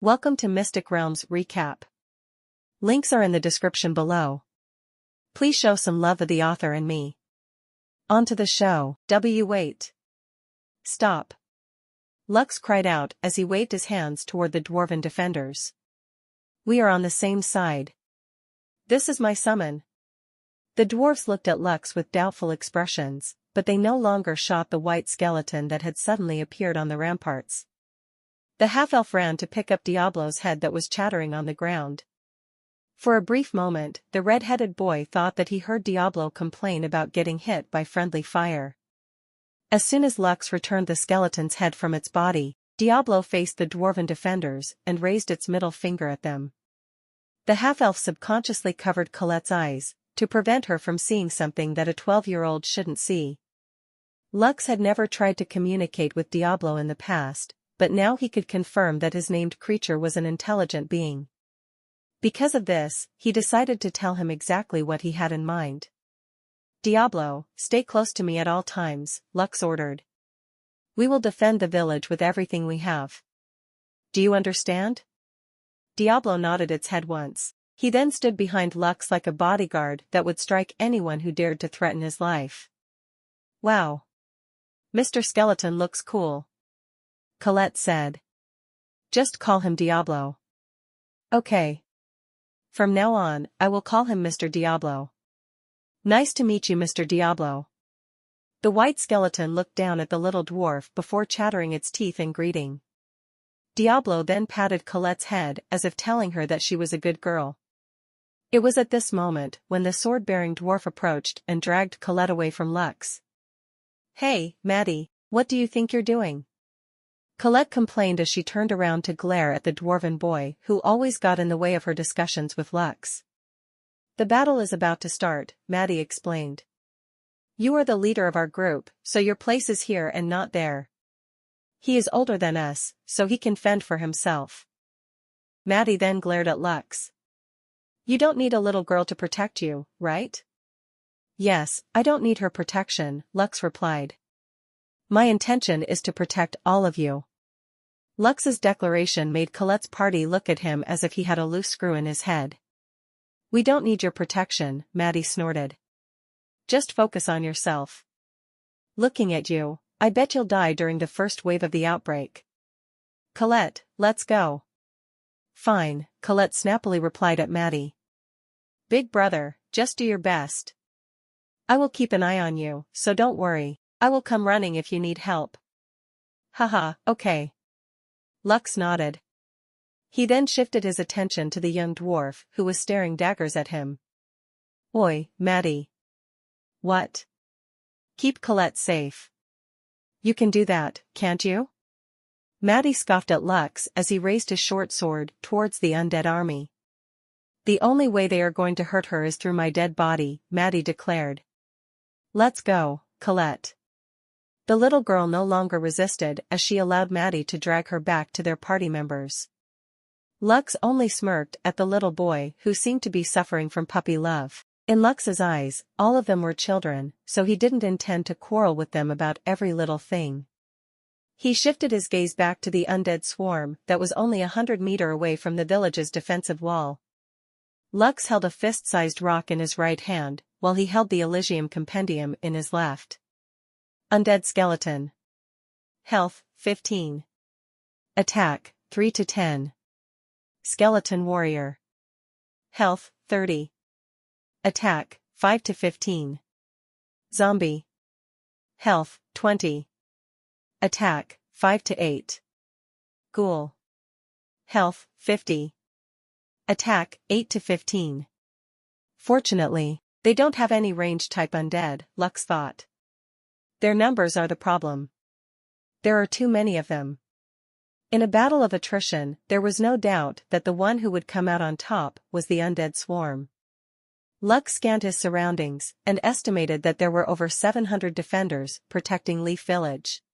Welcome to Mystic Realms Recap. Links are in the description below. Please show some love of the author and me. On to the show. Wait. Stop. Lux cried out as he waved his hands toward the dwarven defenders. We are on the same side. This is my summon. The dwarves looked at Lux with doubtful expressions, but they no longer shot the white skeleton that had suddenly appeared on the ramparts. The half-elf ran to pick up Diablo's head that was chattering on the ground. For a brief moment, the red-headed boy thought that he heard Diablo complain about getting hit by friendly fire. As soon as Lux returned the skeleton's head from its body, Diablo faced the dwarven defenders and raised its middle finger at them. The half-elf subconsciously covered Colette's eyes, to prevent her from seeing something that a 12-year-old shouldn't see. Lux had never tried to communicate with Diablo in the past, but now he could confirm that his named creature was an intelligent being. Because of this, he decided to tell him exactly what he had in mind. Diablo, stay close to me at all times, Lux ordered. We will defend the village with everything we have. Do you understand? Diablo nodded its head once. He then stood behind Lux like a bodyguard that would strike anyone who dared to threaten his life. Wow. Mr. Skeleton looks cool, Colette said. Just call him Diablo. Okay. From now on, I will call him Mr. Diablo. Nice to meet you, Mr. Diablo. The white skeleton looked down at the little dwarf before chattering its teeth in greeting. Diablo then patted Colette's head as if telling her that she was a good girl. It was at this moment when the sword-bearing dwarf approached and dragged Colette away from Lux. Hey, Maddie, what do you think you're doing? Colette complained as she turned around to glare at the dwarven boy who always got in the way of her discussions with Lux. The battle is about to start, Maddie explained. You are the leader of our group, so your place is here and not there. He is older than us, so he can fend for himself. Maddie then glared at Lux. You don't need a little girl to protect you, right? Yes, I don't need her protection, Lux replied. My intention is to protect all of you. Lux's declaration made Colette's party look at him as if he had a loose screw in his head. We don't need your protection, Maddie snorted. Just focus on yourself. Looking at you, I bet you'll die during the first wave of the outbreak. Colette, let's go. Fine, Colette snappily replied at Maddie. Big brother, just do your best. I will keep an eye on you, so don't worry. I will come running if you need help. Haha, okay. Lux nodded. He then shifted his attention to the young dwarf who was staring daggers at him. Oi, Maddie. What? Keep Colette safe. You can do that, can't you? Maddie scoffed at Lux as he raised his short sword towards the undead army. The only way they are going to hurt her is through my dead body, Maddie declared. Let's go, Colette. The little girl no longer resisted as she allowed Maddie to drag her back to their party members. Lux only smirked at the little boy who seemed to be suffering from puppy love. In Lux's eyes, all of them were children, so he didn't intend to quarrel with them about every little thing. He shifted his gaze back to the undead swarm that was only 100 meters away from the village's defensive wall. Lux held a fist-sized rock in his right hand, while he held the Elysium Compendium in his left. Undead Skeleton. Health, 15. Attack, 3 to 10. Skeleton Warrior. Health, 30. Attack, 5 to 15. Zombie. Health, 20. Attack, 5 to 8. Ghoul. Health, 50. Attack, 8 to 15. Fortunately, they don't have any range-type undead, Lux thought. Their numbers are the problem. There are too many of them. In a battle of attrition, there was no doubt that the one who would come out on top was the undead swarm. Lux scanned his surroundings and estimated that there were over 700 defenders protecting Leaf Village.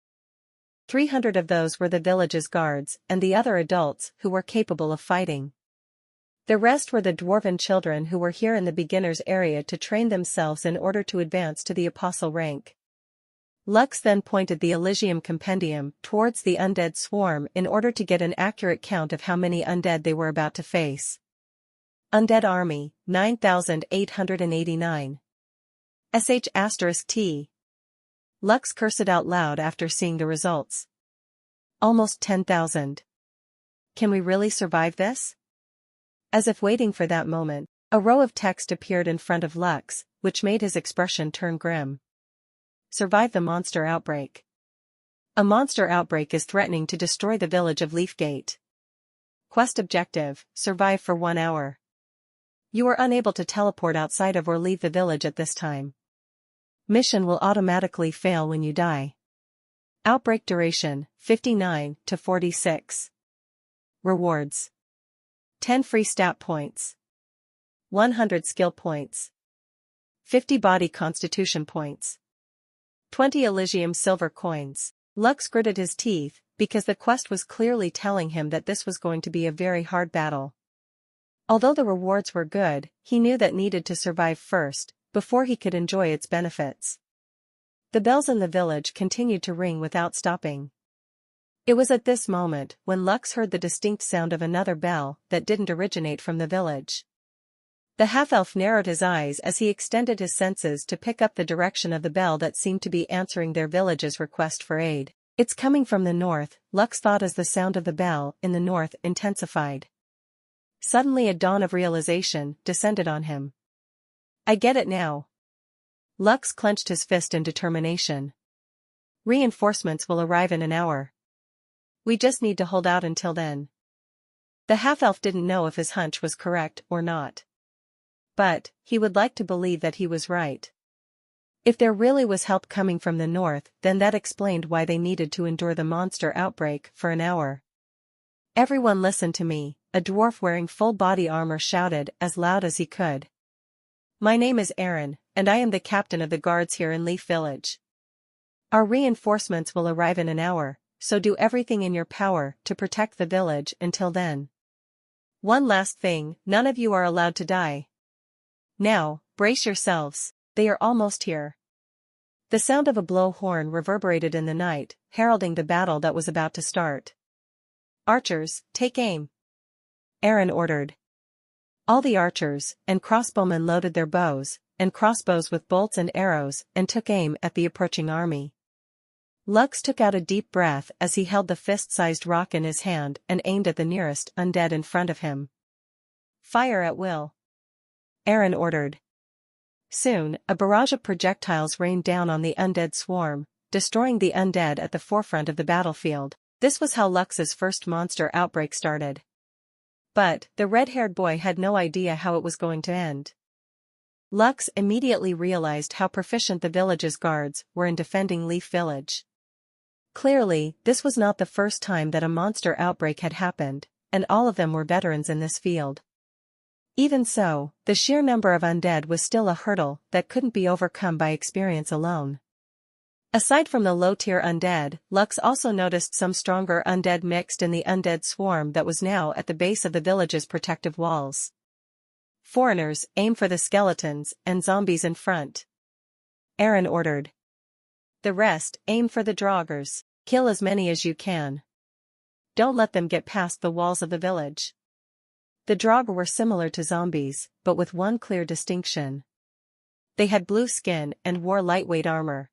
300 of those were the village's guards and the other adults who were capable of fighting. The rest were the dwarven children who were here in the beginner's area to train themselves in order to advance to the apostle rank. Lux then pointed the Elysium Compendium towards the undead swarm in order to get an accurate count of how many undead they were about to face. Undead Army, 9,889. *T. Lux cursed out loud after seeing the results. Almost 10,000. Can we really survive this? As if waiting for that moment, a row of text appeared in front of Lux, which made his expression turn grim. Survive the monster outbreak. A monster outbreak is threatening to destroy the village of Leafgate. Quest objective, survive for 1 hour. You are unable to teleport outside of or leave the village at this time. Mission will automatically fail when you die. Outbreak duration, 59 to 46. Rewards. 10 free stat points. 100 skill points. 50 body constitution points. 20 Elysium silver coins. Lux gritted his teeth, because the quest was clearly telling him that this was going to be a very hard battle. Although the rewards were good, he knew that needed to survive first, before he could enjoy its benefits. The bells in the village continued to ring without stopping. It was at this moment when Lux heard the distinct sound of another bell that didn't originate from the village. The half-elf narrowed his eyes as he extended his senses to pick up the direction of the bell that seemed to be answering their village's request for aid. It's coming from the north, Lux thought as the sound of the bell in the north intensified. Suddenly a dawn of realization descended on him. I get it now. Lux clenched his fist in determination. Reinforcements will arrive in an hour. We just need to hold out until then. The half-elf didn't know if his hunch was correct or not. But, he would like to believe that he was right. If there really was help coming from the north, then that explained why they needed to endure the monster outbreak for an hour. Everyone listen to me, a dwarf wearing full body armor shouted as loud as he could. My name is Aaron, and I am the captain of the guards here in Leaf Village. Our reinforcements will arrive in an hour, so do everything in your power to protect the village until then. One last thing, none of you are allowed to die. Now, brace yourselves, they are almost here. The sound of a blowhorn reverberated in the night, heralding the battle that was about to start. Archers, take aim. Aaron ordered. All the archers and crossbowmen loaded their bows and crossbows with bolts and arrows and took aim at the approaching army. Lux took out a deep breath as he held the fist-sized rock in his hand and aimed at the nearest undead in front of him. Fire at will. Aaron ordered. Soon, a barrage of projectiles rained down on the undead swarm, destroying the undead at the forefront of the battlefield. This was how Lux's first monster outbreak started. But, the red-haired boy had no idea how it was going to end. Lux immediately realized how proficient the village's guards were in defending Leaf Village. Clearly, this was not the first time that a monster outbreak had happened, and all of them were veterans in this field. Even so, the sheer number of undead was still a hurdle that couldn't be overcome by experience alone. Aside from the low-tier undead, Lux also noticed some stronger undead mixed in the undead swarm that was now at the base of the village's protective walls. Foreigners, aim for the skeletons and zombies in front. Aaron ordered. The rest, aim for the draugrs, kill as many as you can. Don't let them get past the walls of the village. The draugr were similar to zombies, but with one clear distinction. They had blue skin and wore lightweight armor.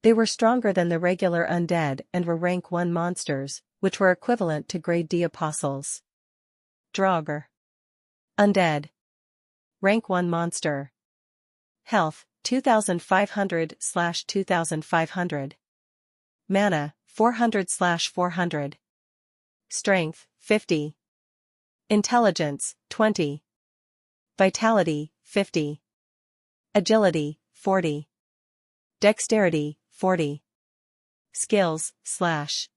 They were stronger than the regular undead and were rank 1 monsters, which were equivalent to grade D apostles. Draugr. Undead. Rank 1 monster. Health, 2500/2500. Mana, 400/400. Strength, 50. Intelligence, 20. Vitality, 50. Agility, 40. Dexterity, 40. Skills, /.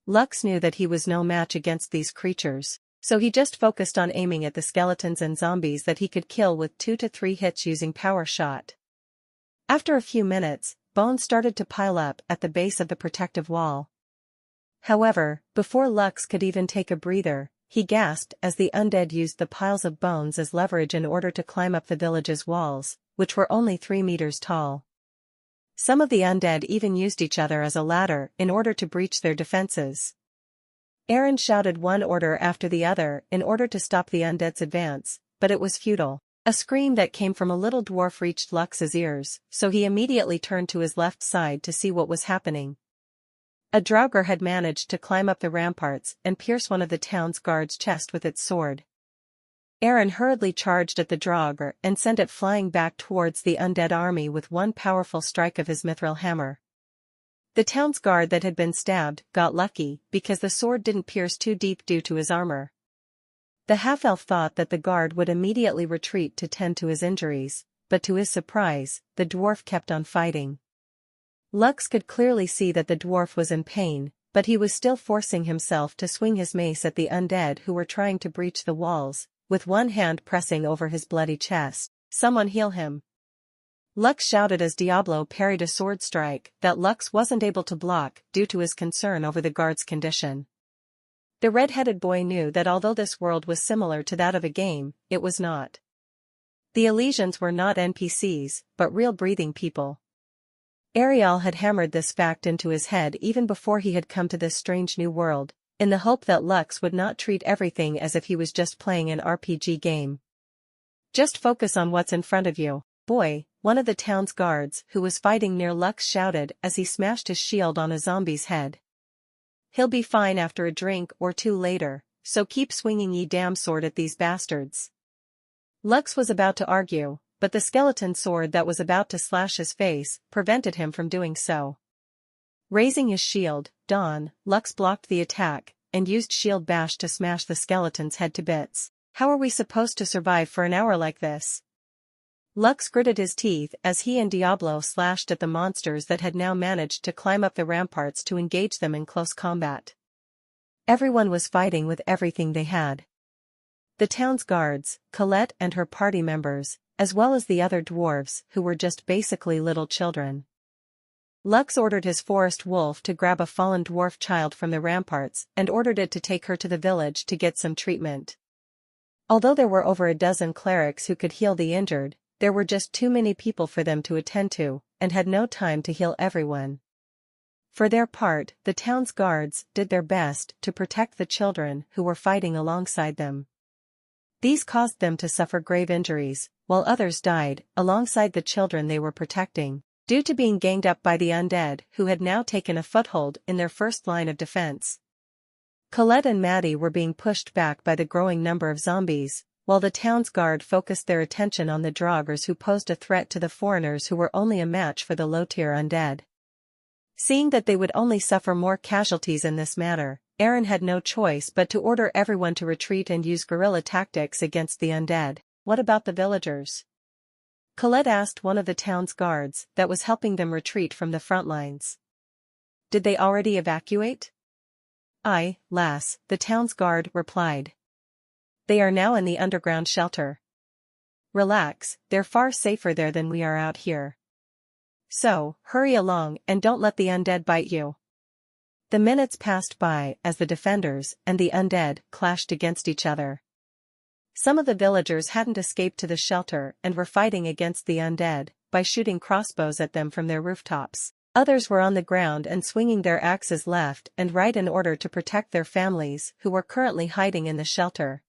Lux knew that he was no match against these creatures, so he just focused on aiming at the skeletons and zombies that he could kill with 2 to 3 hits using power shot. After a few minutes, bones started to pile up at the base of the protective wall. However, before Lux could even take a breather, he gasped as the undead used the piles of bones as leverage in order to climb up the village's walls, which were only 3 meters tall. Some of the undead even used each other as a ladder in order to breach their defenses. Aaron shouted one order after the other in order to stop the undead's advance, but it was futile. A scream that came from a little dwarf reached Lux's ears, so he immediately turned to his left side to see what was happening. A draugr had managed to climb up the ramparts and pierce one of the town's guards' chest with its sword. Aaron hurriedly charged at the draugr and sent it flying back towards the undead army with one powerful strike of his mithril hammer. The town's guard that had been stabbed got lucky because the sword didn't pierce too deep due to his armor. The half-elf thought that the guard would immediately retreat to tend to his injuries, but to his surprise, the dwarf kept on fighting. Lux could clearly see that the dwarf was in pain, but he was still forcing himself to swing his mace at the undead who were trying to breach the walls, with one hand pressing over his bloody chest. "Someone heal him!" Lux shouted as Diablo parried a sword strike that Lux wasn't able to block due to his concern over the guard's condition. The red-headed boy knew that although this world was similar to that of a game, it was not. The Elysians were not NPCs, but real breathing people. Ariel had hammered this fact into his head even before he had come to this strange new world, in the hope that Lux would not treat everything as if he was just playing an RPG game. "Just focus on what's in front of you, boy," one of the town's guards who was fighting near Lux shouted as he smashed his shield on a zombie's head. "He'll be fine after a drink or two later, so keep swinging ye damn sword at these bastards." Lux was about to argue, but the skeleton sword that was about to slash his face prevented him from doing so. Raising his shield, Lux blocked the attack and used shield bash to smash the skeleton's head to bits. "How are we supposed to survive for an hour like this?" Lux gritted his teeth as he and Diablo slashed at the monsters that had now managed to climb up the ramparts to engage them in close combat. Everyone was fighting with everything they had. The town's guards, Colette and her party members, as well as the other dwarves who were just basically little children. Lux ordered his forest wolf to grab a fallen dwarf child from the ramparts and ordered it to take her to the village to get some treatment. Although there were over a dozen clerics who could heal the injured, there were just too many people for them to attend to, and had no time to heal everyone. For their part, the town's guards did their best to protect the children who were fighting alongside them. These caused them to suffer grave injuries, while others died alongside the children they were protecting, due to being ganged up by the undead who had now taken a foothold in their first line of defense. Colette and Maddie were being pushed back by the growing number of zombies, while the town's guard focused their attention on the draugrs who posed a threat to the foreigners who were only a match for the low-tier undead. Seeing that they would only suffer more casualties in this manner, Aaron had no choice but to order everyone to retreat and use guerrilla tactics against the undead. "What about the villagers?" Colette asked one of the town's guards that was helping them retreat from the front lines. "Did they already evacuate?" "Aye, lass," the town's guard replied. "They are now in the underground shelter. Relax, they're far safer there than we are out here. So, hurry along and don't let the undead bite you." The minutes passed by as the defenders and the undead clashed against each other. Some of the villagers hadn't escaped to the shelter and were fighting against the undead by shooting crossbows at them from their rooftops. Others were on the ground and swinging their axes left and right in order to protect their families who were currently hiding in the shelter.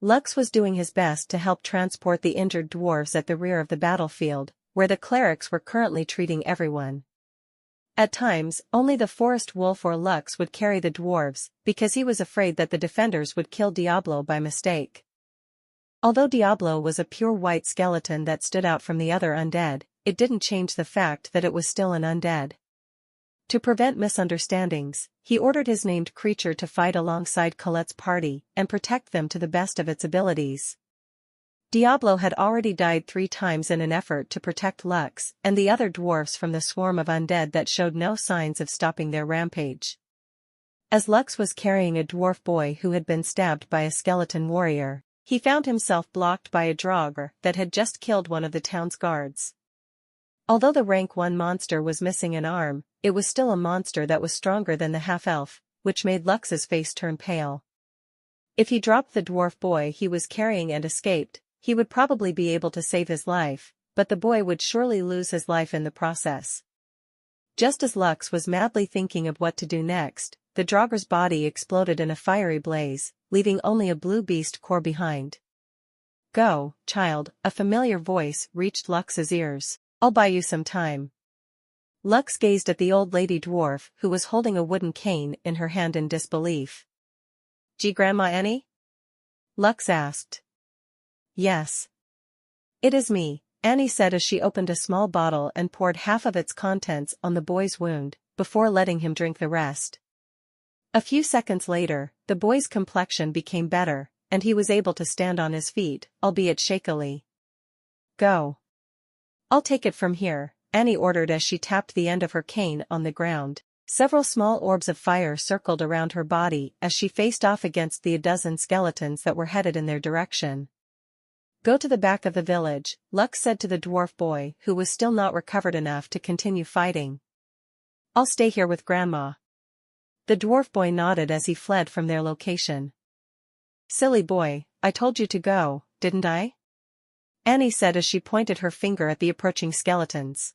Lux was doing his best to help transport the injured dwarves at the rear of the battlefield, where the clerics were currently treating everyone. At times, only the forest wolf or Lux would carry the dwarves, because he was afraid that the defenders would kill Diablo by mistake. Although Diablo was a pure white skeleton that stood out from the other undead, it didn't change the fact that it was still an undead. To prevent misunderstandings, he ordered his named creature to fight alongside Colette's party and protect them to the best of its abilities. Diablo had already died 3 times in an effort to protect Lux and the other dwarfs from the swarm of undead that showed no signs of stopping their rampage. As Lux was carrying a dwarf boy who had been stabbed by a skeleton warrior, he found himself blocked by a draugr that had just killed one of the town's guards. Although the rank 1 monster was missing an arm, it was still a monster that was stronger than the half-elf, which made Lux's face turn pale. If he dropped the dwarf boy he was carrying and escaped, he would probably be able to save his life, but the boy would surely lose his life in the process. Just as Lux was madly thinking of what to do next, the Draugr's body exploded in a fiery blaze, leaving only a blue beast core behind. "Go, child," a familiar voice reached Lux's ears. "I'll buy you some time." Lux gazed at the old lady dwarf who was holding a wooden cane in her hand in disbelief. "Gee, Grandma Annie?" Lux asked. "Yes. It is me," Annie said as she opened a small bottle and poured half of its contents on the boy's wound, before letting him drink the rest. A few seconds later, the boy's complexion became better, and he was able to stand on his feet, albeit shakily. "Go. I'll take it from here," Annie ordered as she tapped the end of her cane on the ground. Several small orbs of fire circled around her body as she faced off against the 12 skeletons that were headed in their direction. "Go to the back of the village," Lux said to the dwarf boy who was still not recovered enough to continue fighting. "I'll stay here with Grandma." The dwarf boy nodded as he fled from their location. "Silly boy, I told you to go, didn't I?" Annie said as she pointed her finger at the approaching skeletons.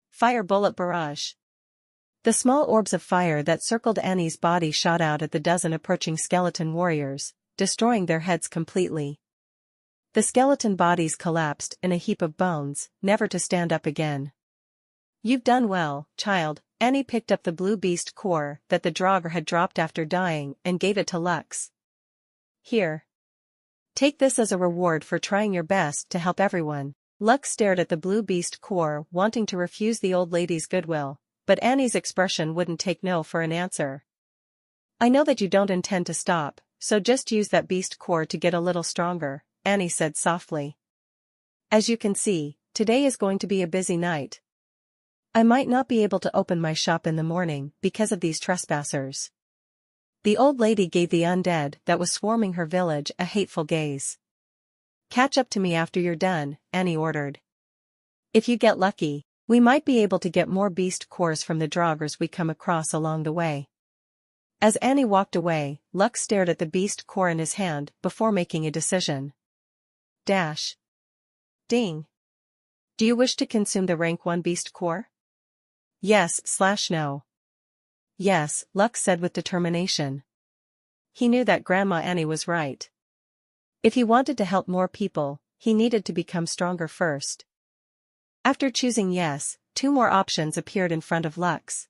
"Fire bullet barrage." The small orbs of fire that circled Annie's body shot out at the 12 approaching skeleton warriors, destroying their heads completely. The skeleton bodies collapsed in a heap of bones, never to stand up again. "You've done well, child." Annie picked up the blue beast core that the Draugr had dropped after dying and gave it to Lux. "Here. Take this as a reward for trying your best to help everyone." Lux stared at the blue beast core, wanting to refuse the old lady's goodwill, but Annie's expression wouldn't take no for an answer. "I know that you don't intend to stop, so just use that beast core to get a little stronger," Annie said softly. "As you can see, today is going to be a busy night. I might not be able to open my shop in the morning because of these trespassers." The old lady gave the undead that was swarming her village a hateful gaze. "Catch up to me after you're done," Annie ordered. "If you get lucky, we might be able to get more beast cores from the Draugrs we come across along the way." As Annie walked away, Lux stared at the beast core in his hand before making a decision. Dash. Ding. "Do you wish to consume the rank 1 beast core?" "Yes/no." "Yes," Lux said with determination. He knew that Grandma Annie was right. If he wanted to help more people, he needed to become stronger first. After choosing yes, 2 more options appeared in front of Lux.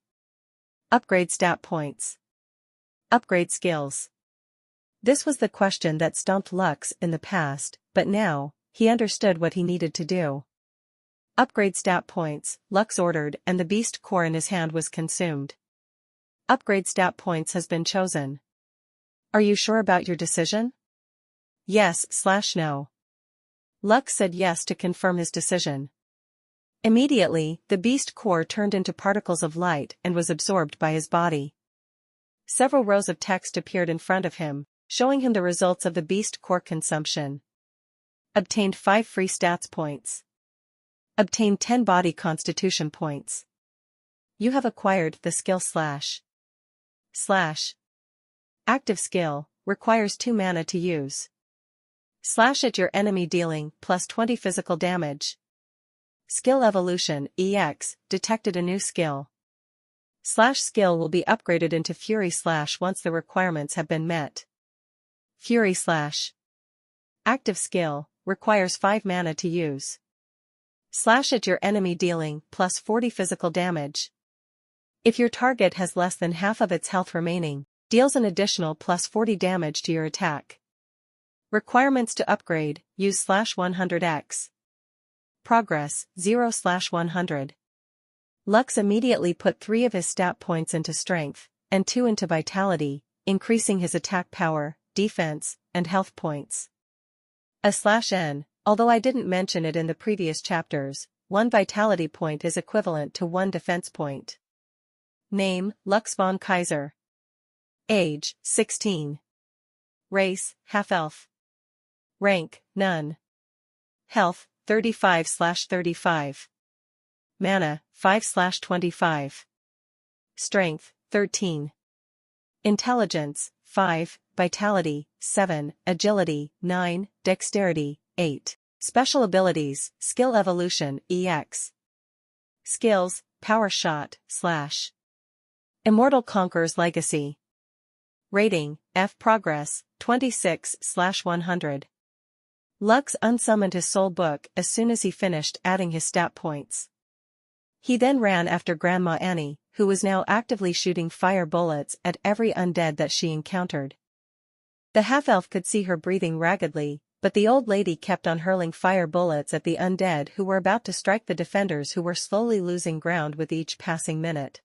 Upgrade stat points. Upgrade skills. This was the question that stumped Lux in the past, but now, he understood what he needed to do. Upgrade stat points, Lux ordered, and the beast core in his hand was consumed. Upgrade stat points has been chosen. "Are you sure about your decision?" "Yes/no." Lux said yes to confirm his decision. Immediately, the beast core turned into particles of light and was absorbed by his body. Several rows of text appeared in front of him, showing him the results of the beast core consumption. Obtained 5 free stats points. Obtained 10 body constitution points. You have acquired the skill slash. Active skill, requires 2 mana to use. Slash at your enemy dealing plus 20 physical damage. Skill evolution, EX, detected a new skill. Slash skill will be upgraded into Fury Slash once the requirements have been met. Fury Slash. Active skill, requires 5 mana to use. Slash at your enemy dealing plus 40 physical damage. If your target has less than half of its health remaining, deals an additional plus 40 damage to your attack. Requirements to upgrade, use /100x. Progress, 0/100. Lux immediately put 3 of his stat points into strength, and 2 into vitality, increasing his attack power, defense, and health points. /N, although I didn't mention it in the previous chapters, 1 vitality point is equivalent to 1 defense point. Name, Lux von Kaiser. Age, 16. Race, half-elf. Rank, none. Health, 35/35. Mana, 5/25. Strength, 13. Intelligence, 5, Vitality, 7, Agility, 9, Dexterity, 8. Special abilities, skill evolution, EX. Skills, power shot, / Immortal Conqueror's Legacy. Rating, F progress, 26/100. Lux unsummoned his soul book as soon as he finished adding his stat points. He then ran after Grandma Annie, who was now actively shooting fire bullets at every undead that she encountered. The half-elf could see her breathing raggedly, but the old lady kept on hurling fire bullets at the undead who were about to strike the defenders who were slowly losing ground with each passing minute.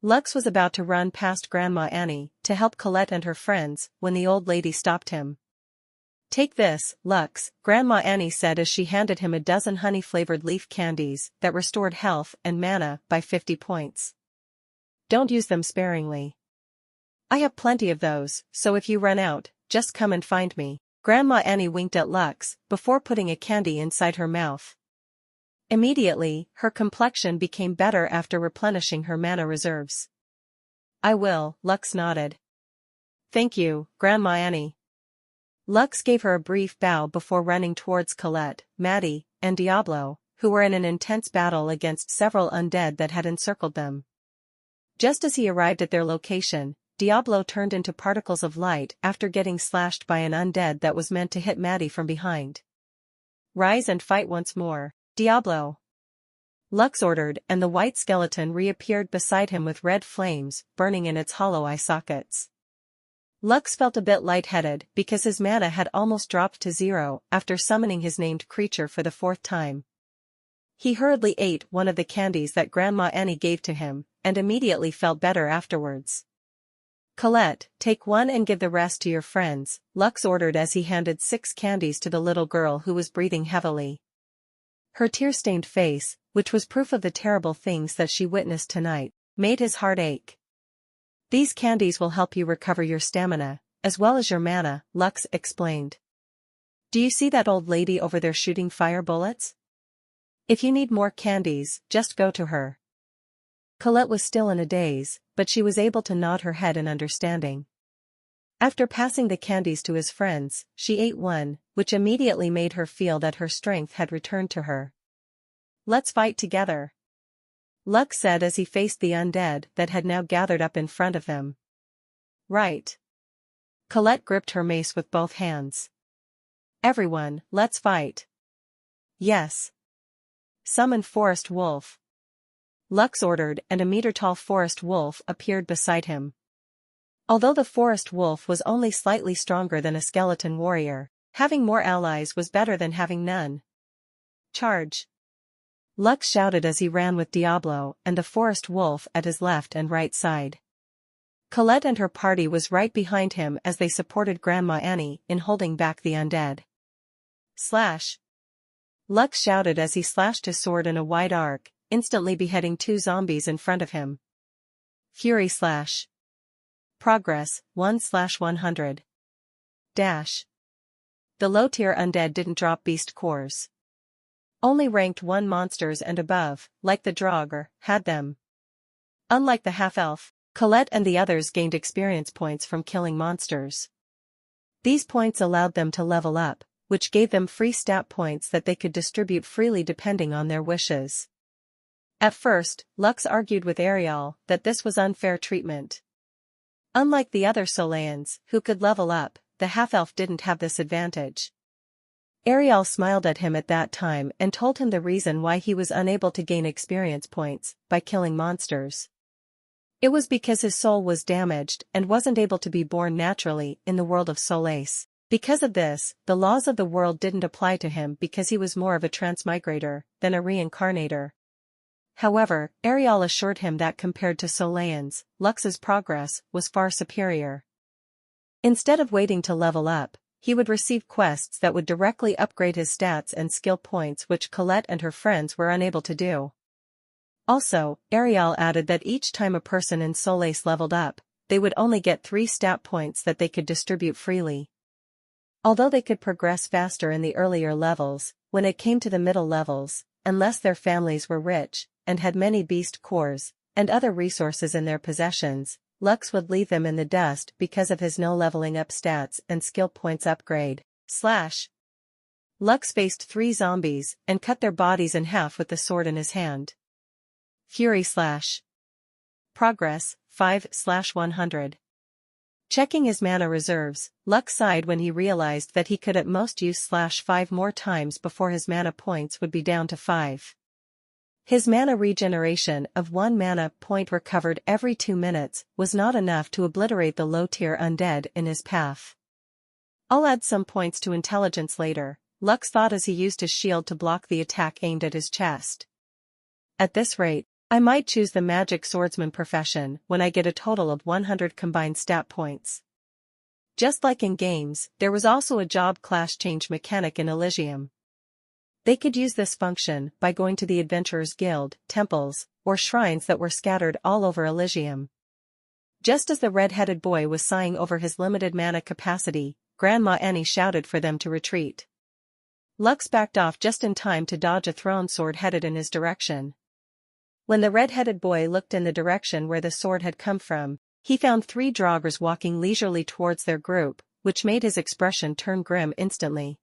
Lux was about to run past Grandma Annie to help Colette and her friends when the old lady stopped him. "Take this, Lux," Grandma Annie said as she handed him a dozen honey-flavored leaf candies that restored health and mana by 50 points. "Don't use them sparingly. I have plenty of those, so if you run out, just come and find me." Grandma Annie winked at Lux before putting a candy inside her mouth. Immediately, her complexion became better after replenishing her mana reserves. "I will," Lux nodded. "Thank you, Grandma Annie." Lux gave her a brief bow before running towards Colette, Maddie, and Diablo, who were in an intense battle against several undead that had encircled them. Just as he arrived at their location, Diablo turned into particles of light after getting slashed by an undead that was meant to hit Maddie from behind. "Rise and fight once more, Diablo," Lux ordered, and the white skeleton reappeared beside him with red flames burning in its hollow eye sockets. Lux felt a bit lightheaded because his mana had almost dropped to 0 after summoning his named creature for the 4th time. He hurriedly ate one of the candies that Grandma Annie gave to him, and immediately felt better afterwards. "Colette, take one and give the rest to your friends," Lux ordered as he handed 6 candies to the little girl who was breathing heavily. Her tear-stained face, which was proof of the terrible things that she witnessed tonight, made his heart ache. "These candies will help you recover your stamina, as well as your mana," Lux explained. "Do you see that old lady over there shooting fire bullets? If you need more candies, just go to her." Colette was still in a daze, but she was able to nod her head in understanding. After passing the candies to his friends, she ate one, which immediately made her feel that her strength had returned to her. "Let's fight together," Lux said as he faced the undead that had now gathered up in front of them. "Right." Colette gripped her mace with both hands. "Everyone, let's fight." "Yes." "Summon Forest Wolf," Lux ordered, and a meter-tall forest wolf appeared beside him. Although the forest wolf was only slightly stronger than a skeleton warrior, having more allies was better than having none. "Charge!" Lux shouted as he ran with Diablo and the forest wolf at his left and right side. Colette and her party was right behind him as they supported Grandma Annie in holding back the undead. "Slash!" Lux shouted as he slashed his sword in a wide arc, instantly beheading 2 zombies in front of him. "Fury Slash." Progress, 1/100. Dash. The low-tier undead didn't drop beast cores. Only ranked 1 monsters and above, like the Draugr, had them. Unlike the half-elf, Colette and the others gained experience points from killing monsters. These points allowed them to level up, which gave them free stat points that they could distribute freely depending on their wishes. At first, Lux argued with Ariel that this was unfair treatment. Unlike the other Soleans, who could level up, the half-elf didn't have this advantage. Ariel smiled at him at that time and told him the reason why he was unable to gain experience points by killing monsters. It was because his soul was damaged and wasn't able to be born naturally in the world of Solais. Because of this, the laws of the world didn't apply to him because he was more of a transmigrator than a reincarnator. However, Ariel assured him that compared to Soleans, Lux's progress was far superior. Instead of waiting to level up, he would receive quests that would directly upgrade his stats and skill points, which Colette and her friends were unable to do. Also, Ariel added that each time a person in Solais leveled up, they would only get 3 stat points that they could distribute freely. Although they could progress faster in the earlier levels, when it came to the middle levels, unless their families were rich and had many beast cores and other resources in their possessions, Lux would leave them in the dust because of his no leveling up stats and skill points upgrade. Slash. Lux faced 3 zombies and cut their bodies in half with the sword in his hand. Fury Slash. Progress, 5/100. Checking his mana reserves, Lux sighed when he realized that he could at most use /5 more times before his mana points would be down to 5. His mana regeneration of 1 mana point recovered every 2 minutes was not enough to obliterate the low-tier undead in his path. I'll add some points to intelligence later, Lux thought as he used his shield to block the attack aimed at his chest. At this rate, I might choose the magic swordsman profession when I get a total of 100 combined stat points. Just like in games, there was also a job class change mechanic in Elysium. They could use this function by going to the Adventurers Guild, temples, or shrines that were scattered all over Elysium. Just as the red-headed boy was sighing over his limited mana capacity, Grandma Annie shouted for them to retreat. Lux backed off just in time to dodge a thrown sword headed in his direction. When the red-headed boy looked in the direction where the sword had come from, he found 3 draugrs walking leisurely towards their group, which made his expression turn grim instantly.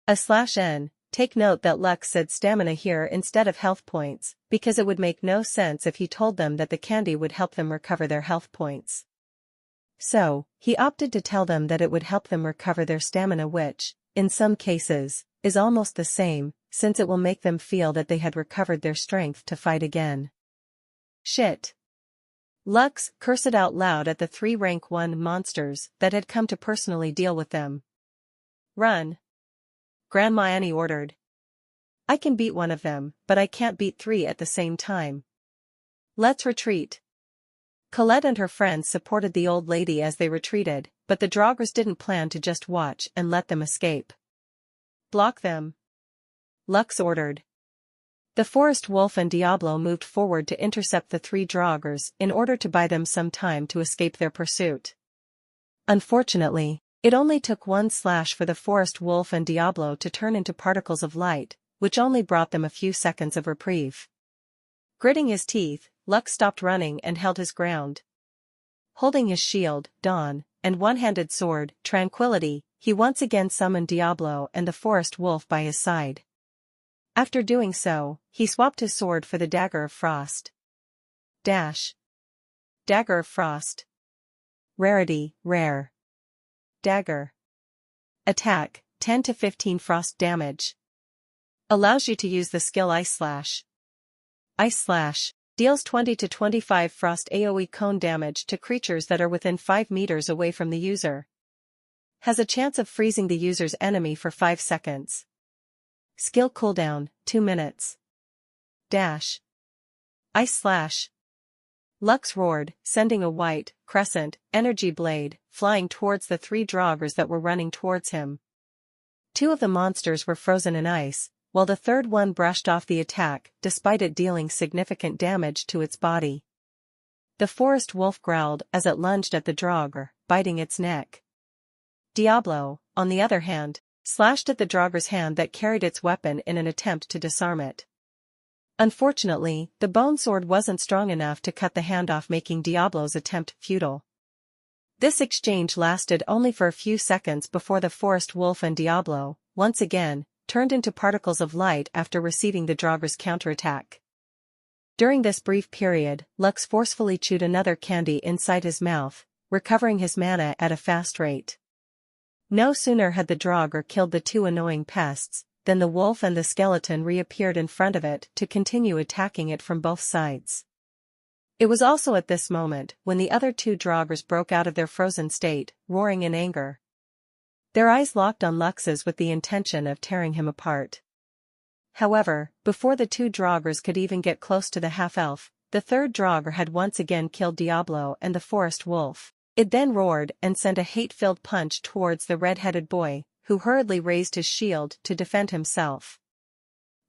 /N. Take note that Lux said stamina here instead of health points, because it would make no sense if he told them that the candy would help them recover their health points. So, he opted to tell them that it would help them recover their stamina, which, in some cases, is almost the same, since it will make them feel that they had recovered their strength to fight again. Shit. Lux cursed out loud at the 3 rank 1 monsters that had come to personally deal with them. Run. Grandma Annie ordered. I can beat one of them, but I can't beat 3 at the same time. Let's retreat. Colette and her friends supported the old lady as they retreated, but the draugrs didn't plan to just watch and let them escape. Block them. Lux ordered. The forest wolf and Diablo moved forward to intercept the 3 draugrs in order to buy them some time to escape their pursuit. Unfortunately, it only took 1 slash for the forest wolf and Diablo to turn into particles of light, which only brought them a few seconds of reprieve. Gritting his teeth, Lux stopped running and held his ground. Holding his shield, Dawn, and one-handed sword, Tranquility, he once again summoned Diablo and the forest wolf by his side. After doing so, he swapped his sword for the Dagger of Frost. Dash. Dagger of Frost. Rarity, rare. Dagger. Attack, 10 to 15 frost damage. Allows you to use the skill Ice Slash. Ice Slash deals 20 to 25 frost AoE cone damage to creatures that are within 5 meters away from the user. Has a chance of freezing the user's enemy for 5 seconds. Skill cooldown, 2 minutes. Dash. Ice Slash. Lux roared, sending a white, crescent, energy blade, flying towards the 3 draugrs that were running towards him. 2 of the monsters were frozen in ice, while the third one brushed off the attack, despite it dealing significant damage to its body. The forest wolf growled as it lunged at the draugr, biting its neck. Diablo, on the other hand, slashed at the draugr's hand that carried its weapon in an attempt to disarm it. Unfortunately, the bone sword wasn't strong enough to cut the hand off, making Diablo's attempt futile. This exchange lasted only for a few seconds before the forest wolf and Diablo, once again, turned into particles of light after receiving the draugr's counterattack. During this brief period, Lux forcefully chewed another candy inside his mouth, recovering his mana at a fast rate. No sooner had the draugr killed the 2 annoying pests, then the wolf and the skeleton reappeared in front of it to continue attacking it from both sides. It was also at this moment when the other 2 draugrs broke out of their frozen state, roaring in anger. Their eyes locked on Lux's with the intention of tearing him apart. However, before the 2 draugrs could even get close to the half-elf, the 3rd draugr had once again killed Diablo and the forest wolf. It then roared and sent a hate-filled punch towards the red-headed boy, who hurriedly raised his shield to defend himself.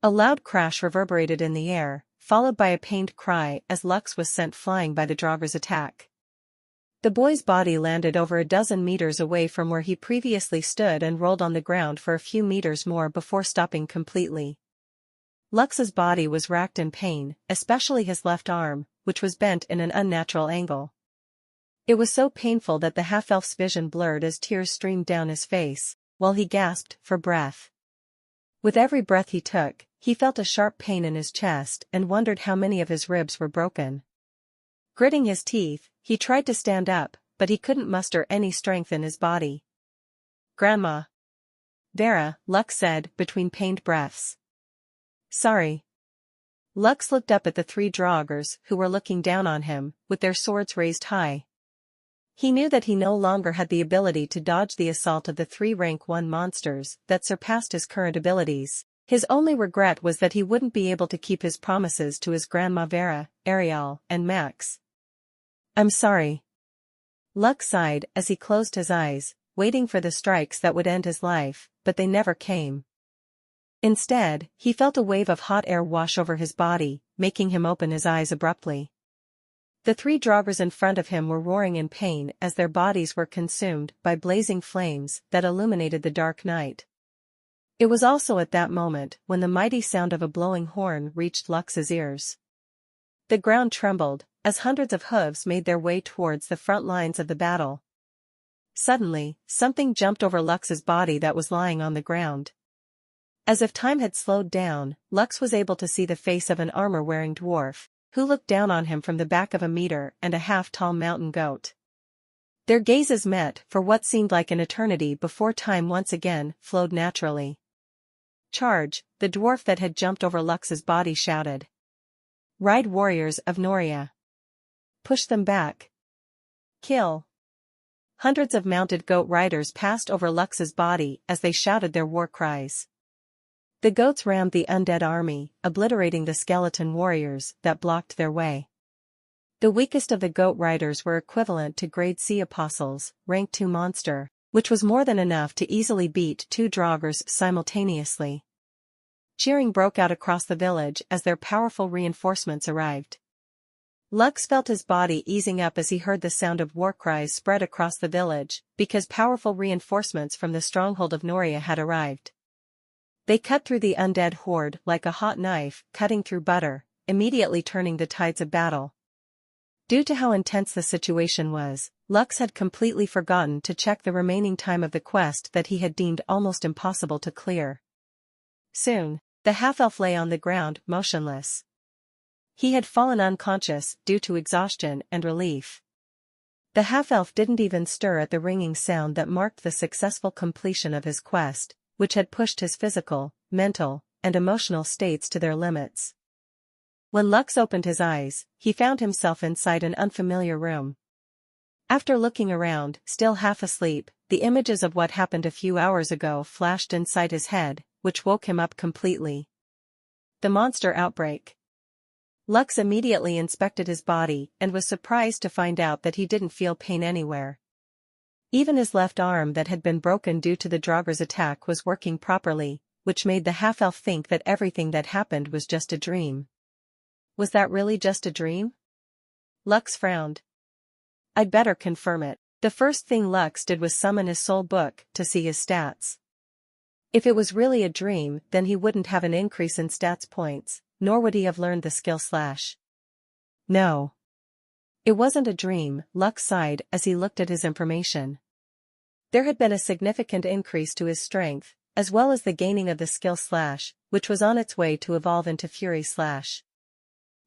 A loud crash reverberated in the air, followed by a pained cry as Lux was sent flying by the draugr's attack. The boy's body landed over a dozen meters away from where he previously stood and rolled on the ground for a few meters more before stopping completely. Lux's body was racked in pain, especially his left arm, which was bent in an unnatural angle. It was so painful that the half-elf's vision blurred as tears streamed down his face, while he gasped for breath. With every breath he took, he felt a sharp pain in his chest and wondered how many of his ribs were broken. Gritting his teeth, he tried to stand up, but he couldn't muster any strength in his body. "Grandma." "Vera," Lux said, between pained breaths. "Sorry." Lux looked up at the three draugrs who were looking down on him, with their swords raised high. He knew that he no longer had the ability to dodge the assault of the three rank 1 monsters that surpassed his current abilities. His only regret was that he wouldn't be able to keep his promises to his grandma Vera, Ariel, and Max. "I'm sorry." Lux sighed as he closed his eyes, waiting for the strikes that would end his life, but they never came. Instead, he felt a wave of hot air wash over his body, making him open his eyes abruptly. The three draugrs in front of him were roaring in pain as their bodies were consumed by blazing flames that illuminated the dark night. It was also at that moment when the mighty sound of a blowing horn reached Lux's ears. The ground trembled, as hundreds of hooves made their way towards the front lines of the battle. Suddenly, something jumped over Lux's body that was lying on the ground. As if time had slowed down, Lux was able to see the face of an armor-wearing dwarf, who looked down on him from the back of a 1.5-meter-tall mountain goat. Their gazes met for what seemed like an eternity before time once again flowed naturally. "Charge!" the dwarf that had jumped over Lux's body shouted. "Ride, warriors of Noria! Push them back! Kill!" Hundreds of mounted goat riders passed over Lux's body as they shouted their war cries. The goats rammed the undead army, obliterating the skeleton warriors that blocked their way. The weakest of the goat riders were equivalent to grade C apostles, rank 2 monster, which was more than enough to easily beat 2 draugrs simultaneously. Cheering broke out across the village as their powerful reinforcements arrived. Lux felt his body easing up as he heard the sound of war cries spread across the village, because powerful reinforcements from the stronghold of Noria had arrived. They cut through the undead horde like a hot knife cutting through butter, immediately turning the tides of battle. Due to how intense the situation was, Lux had completely forgotten to check the remaining time of the quest that he had deemed almost impossible to clear. Soon, the half-elf lay on the ground, motionless. He had fallen unconscious due to exhaustion and relief. The half-elf didn't even stir at the ringing sound that marked the successful completion of his quest, which had pushed his physical, mental, and emotional states to their limits. When Lux opened his eyes, he found himself inside an unfamiliar room. After looking around, still half asleep, the images of what happened a few hours ago flashed inside his head, which woke him up completely. The monster outbreak. Lux immediately inspected his body and was surprised to find out that he didn't feel pain anywhere. Even his left arm that had been broken due to the draugrs' attack was working properly, which made the half-elf think that everything that happened was just a dream. Was that really just a dream? Lux frowned. I'd better confirm it. The first thing Lux did was summon his soul book to see his stats. If it was really a dream, then he wouldn't have an increase in stats points, nor would he have learned the skill slash. No. It wasn't a dream, Lux sighed as he looked at his information. There had been a significant increase to his strength, as well as the gaining of the skill slash, which was on its way to evolve into fury slash.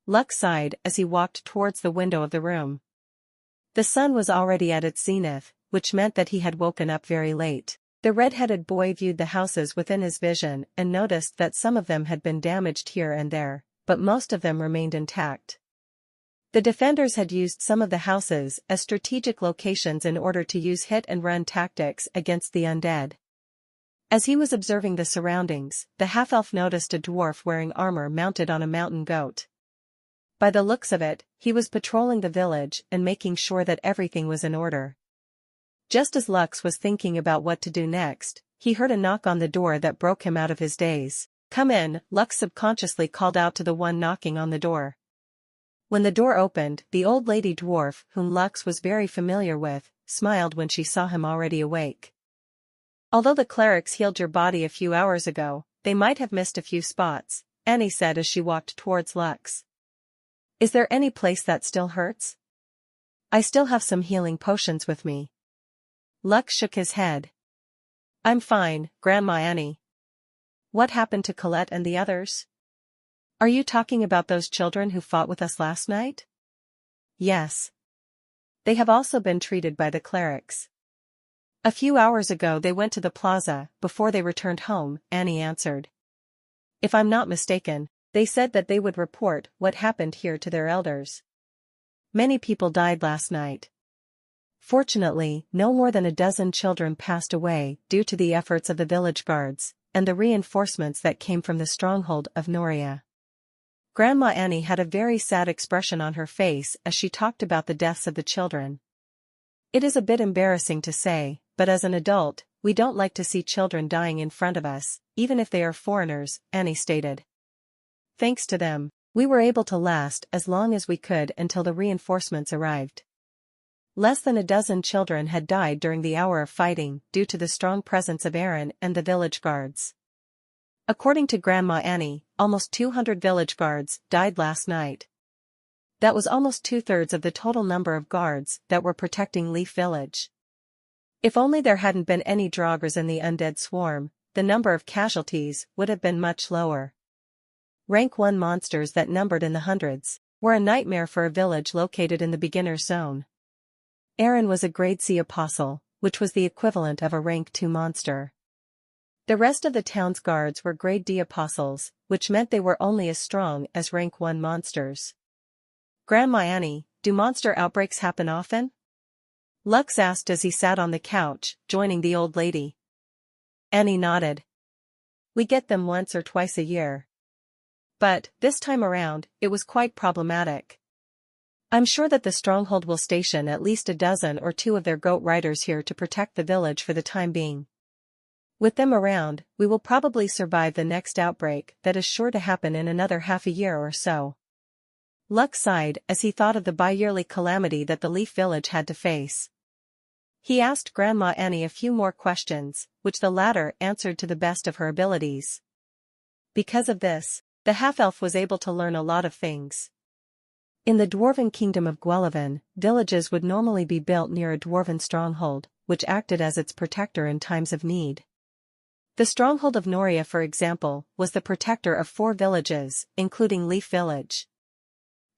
Lux sighed as he walked towards the window of the room. The sun was already at its zenith, which meant that he had woken up very late. The red-headed boy viewed the houses within his vision and noticed that some of them had been damaged here and there, but most of them remained intact. The defenders had used some of the houses as strategic locations in order to use hit-and-run tactics against the undead. As he was observing the surroundings, the half-elf noticed a dwarf wearing armor mounted on a mountain goat. By the looks of it, he was patrolling the village and making sure that everything was in order. Just as Lux was thinking about what to do next, he heard a knock on the door that broke him out of his daze. "Come in," Lux subconsciously called out to the one knocking on the door. When the door opened, the old lady dwarf, whom Lux was very familiar with, smiled when she saw him already awake. "Although the clerics healed your body a few hours ago, they might have missed a few spots," Annie said as she walked towards Lux. "Is there any place that still hurts? I still have some healing potions with me." Lux shook his head. "I'm fine, Grandma Annie." What happened to Colette and the others? Are you talking about those children who fought with us last night? Yes. They have also been treated by the clerics. A few hours ago they went to the plaza before they returned home, Annie answered. If I'm not mistaken, they said that they would report what happened here to their elders. Many people died last night. Fortunately, no more than a dozen children passed away due to the efforts of the village guards and the reinforcements that came from the stronghold of Noria. Grandma Annie had a very sad expression on her face as she talked about the deaths of the children. It is a bit embarrassing to say, but as an adult, we don't like to see children dying in front of us, even if they are foreigners, Annie stated. Thanks to them, we were able to last as long as we could until the reinforcements arrived. Less than a dozen children had died during the hour of fighting due to the strong presence of Aaron and the village guards. According to Grandma Annie, almost 200 village guards died last night. That was almost 2/3 of the total number of guards that were protecting Leaf Village. If only there hadn't been any draugrs in the undead swarm, the number of casualties would have been much lower. Rank 1 monsters that numbered in the hundreds were a nightmare for a village located in the beginner zone. Aaron was a grade C apostle, which was the equivalent of a rank 2 monster. The rest of the town's guards were grade D apostles, which meant they were only as strong as rank 1 monsters. Grandma Annie, do monster outbreaks happen often? Lux asked as he sat on the couch, joining the old lady. Annie nodded. We get them once or twice a year. But, this time around, it was quite problematic. I'm sure that the stronghold will station at least a dozen or two of their goat riders here to protect the village for the time being. With them around, we will probably survive the next outbreak that is sure to happen in another half a year or so. Lux sighed as he thought of the bi-yearly calamity that the Leaf Village had to face. He asked Grandma Annie a few more questions, which the latter answered to the best of her abilities. Because of this, the half-elf was able to learn a lot of things. In the dwarven kingdom of Guellivan, villages would normally be built near a dwarven stronghold, which acted as its protector in times of need. The stronghold of Noria, for example, was the protector of 4 villages, including Leaf Village.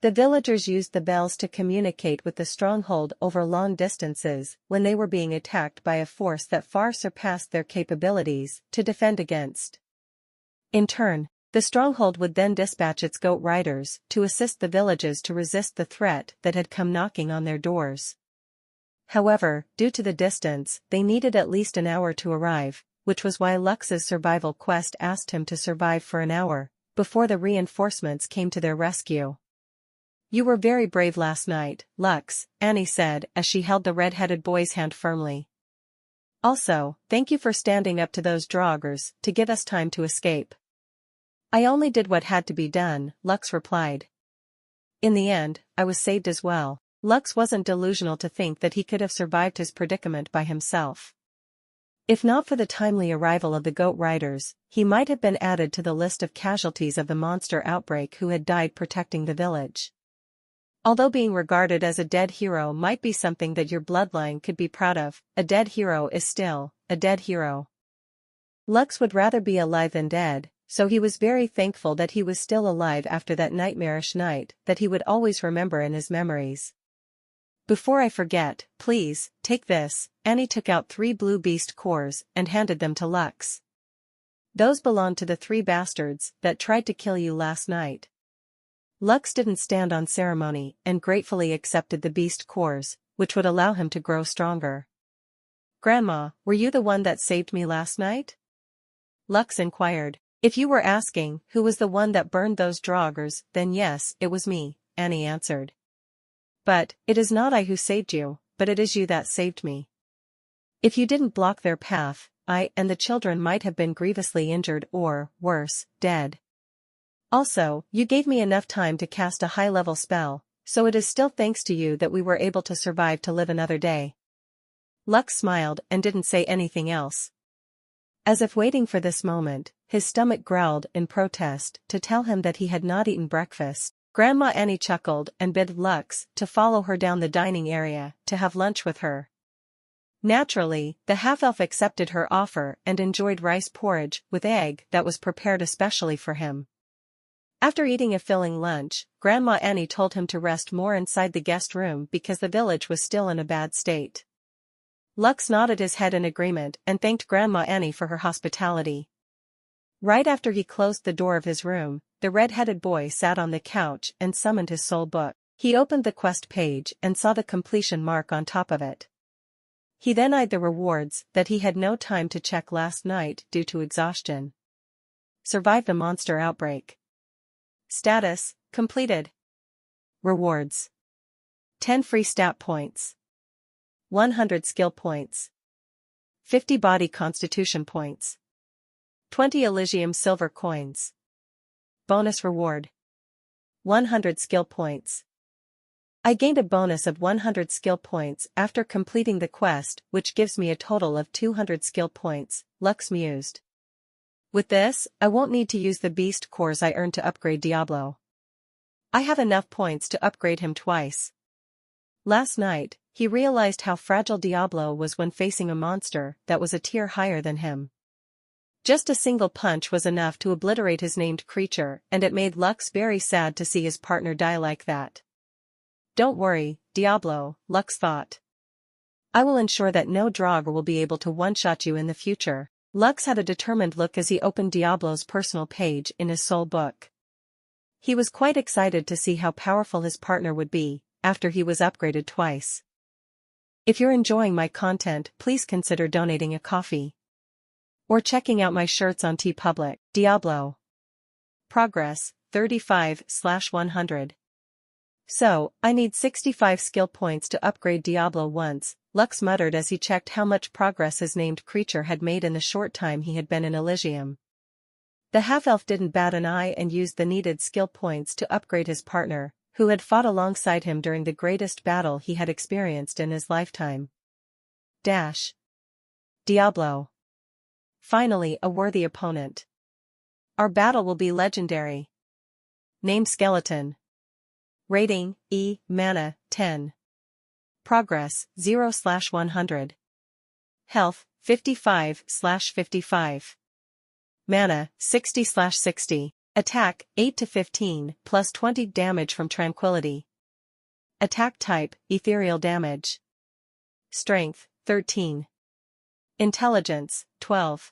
The villagers used the bells to communicate with the stronghold over long distances when they were being attacked by a force that far surpassed their capabilities to defend against. In turn, the stronghold would then dispatch its goat riders to assist the villages to resist the threat that had come knocking on their doors. However, due to the distance, they needed at least an hour to arrive, which was why Lux's survival quest asked him to survive for an hour before the reinforcements came to their rescue. You were very brave last night, Lux, Annie said as she held the red-headed boy's hand firmly. Also, thank you for standing up to those draugrs to give us time to escape. I only did what had to be done, Lux replied. In the end, I was saved as well. Lux wasn't delusional to think that he could have survived his predicament by himself. If not for the timely arrival of the goat riders, he might have been added to the list of casualties of the monster outbreak who had died protecting the village. Although being regarded as a dead hero might be something that your bloodline could be proud of, a dead hero is still a dead hero. Lux would rather be alive than dead, so he was very thankful that he was still alive after that nightmarish night that he would always remember in his memories. Before I forget, please, take this. Annie took out 3 blue beast cores and handed them to Lux. Those belong to the 3 bastards that tried to kill you last night. Lux didn't stand on ceremony and gratefully accepted the beast cores, which would allow him to grow stronger. Grandma, were you the one that saved me last night? Lux inquired. If you were asking who was the one that burned those draugrs, then yes, it was me, Annie answered. But, it is not I who saved you, but it is you that saved me. If you didn't block their path, I and the children might have been grievously injured or, worse, dead. Also, you gave me enough time to cast a high-level spell, so it is still thanks to you that we were able to survive to live another day. Lux smiled and didn't say anything else. As if waiting for this moment, his stomach growled in protest to tell him that he had not eaten breakfast. Grandma Annie chuckled and bid Lux to follow her down the dining area to have lunch with her. Naturally, the half-elf accepted her offer and enjoyed rice porridge with egg that was prepared especially for him. After eating a filling lunch, Grandma Annie told him to rest more inside the guest room because the village was still in a bad state. Lux nodded his head in agreement and thanked Grandma Annie for her hospitality. Right after he closed the door of his room, the red-headed boy sat on the couch and summoned his soul book. He opened the quest page and saw the completion mark on top of it. He then eyed the rewards that he had no time to check last night due to exhaustion. Survived a monster outbreak. Status, completed. Rewards. 10 free stat points. 100 skill points. 50 body constitution points. 20 Elysium silver coins. Bonus reward. 100 skill points. I gained a bonus of 100 skill points after completing the quest, which gives me a total of 200 skill points, Lux mused. With this, I won't need to use the beast cores I earned to upgrade Diablo. I have enough points to upgrade him twice. Last night, he realized how fragile Diablo was when facing a monster that was a tier higher than him. Just a single punch was enough to obliterate his named creature, and it made Lux very sad to see his partner die like that. Don't worry, Diablo, Lux thought. I will ensure that no Draugr will be able to one-shot you in the future. Lux had a determined look as he opened Diablo's personal page in his soul book. He was quite excited to see how powerful his partner would be, after he was upgraded twice. If you're enjoying my content, please consider donating a coffee. Or checking out my shirts on TeePublic. Diablo. Progress, 35/100. So, I need 65 skill points to upgrade Diablo once, Lux muttered as he checked how much progress his named creature had made in the short time he had been in Elysium. The half-elf didn't bat an eye and used the needed skill points to upgrade his partner, who had fought alongside him during the greatest battle he had experienced in his lifetime. Diablo. Finally, a worthy opponent. Our battle will be legendary. Name Skeleton. Rating, E, Mana, 10. Progress, 0/100. Health, 55/55. Mana, 60/60. Attack, 8-15, plus 20 damage from Tranquility. Attack type, Ethereal damage. Strength, 13. Intelligence, 12.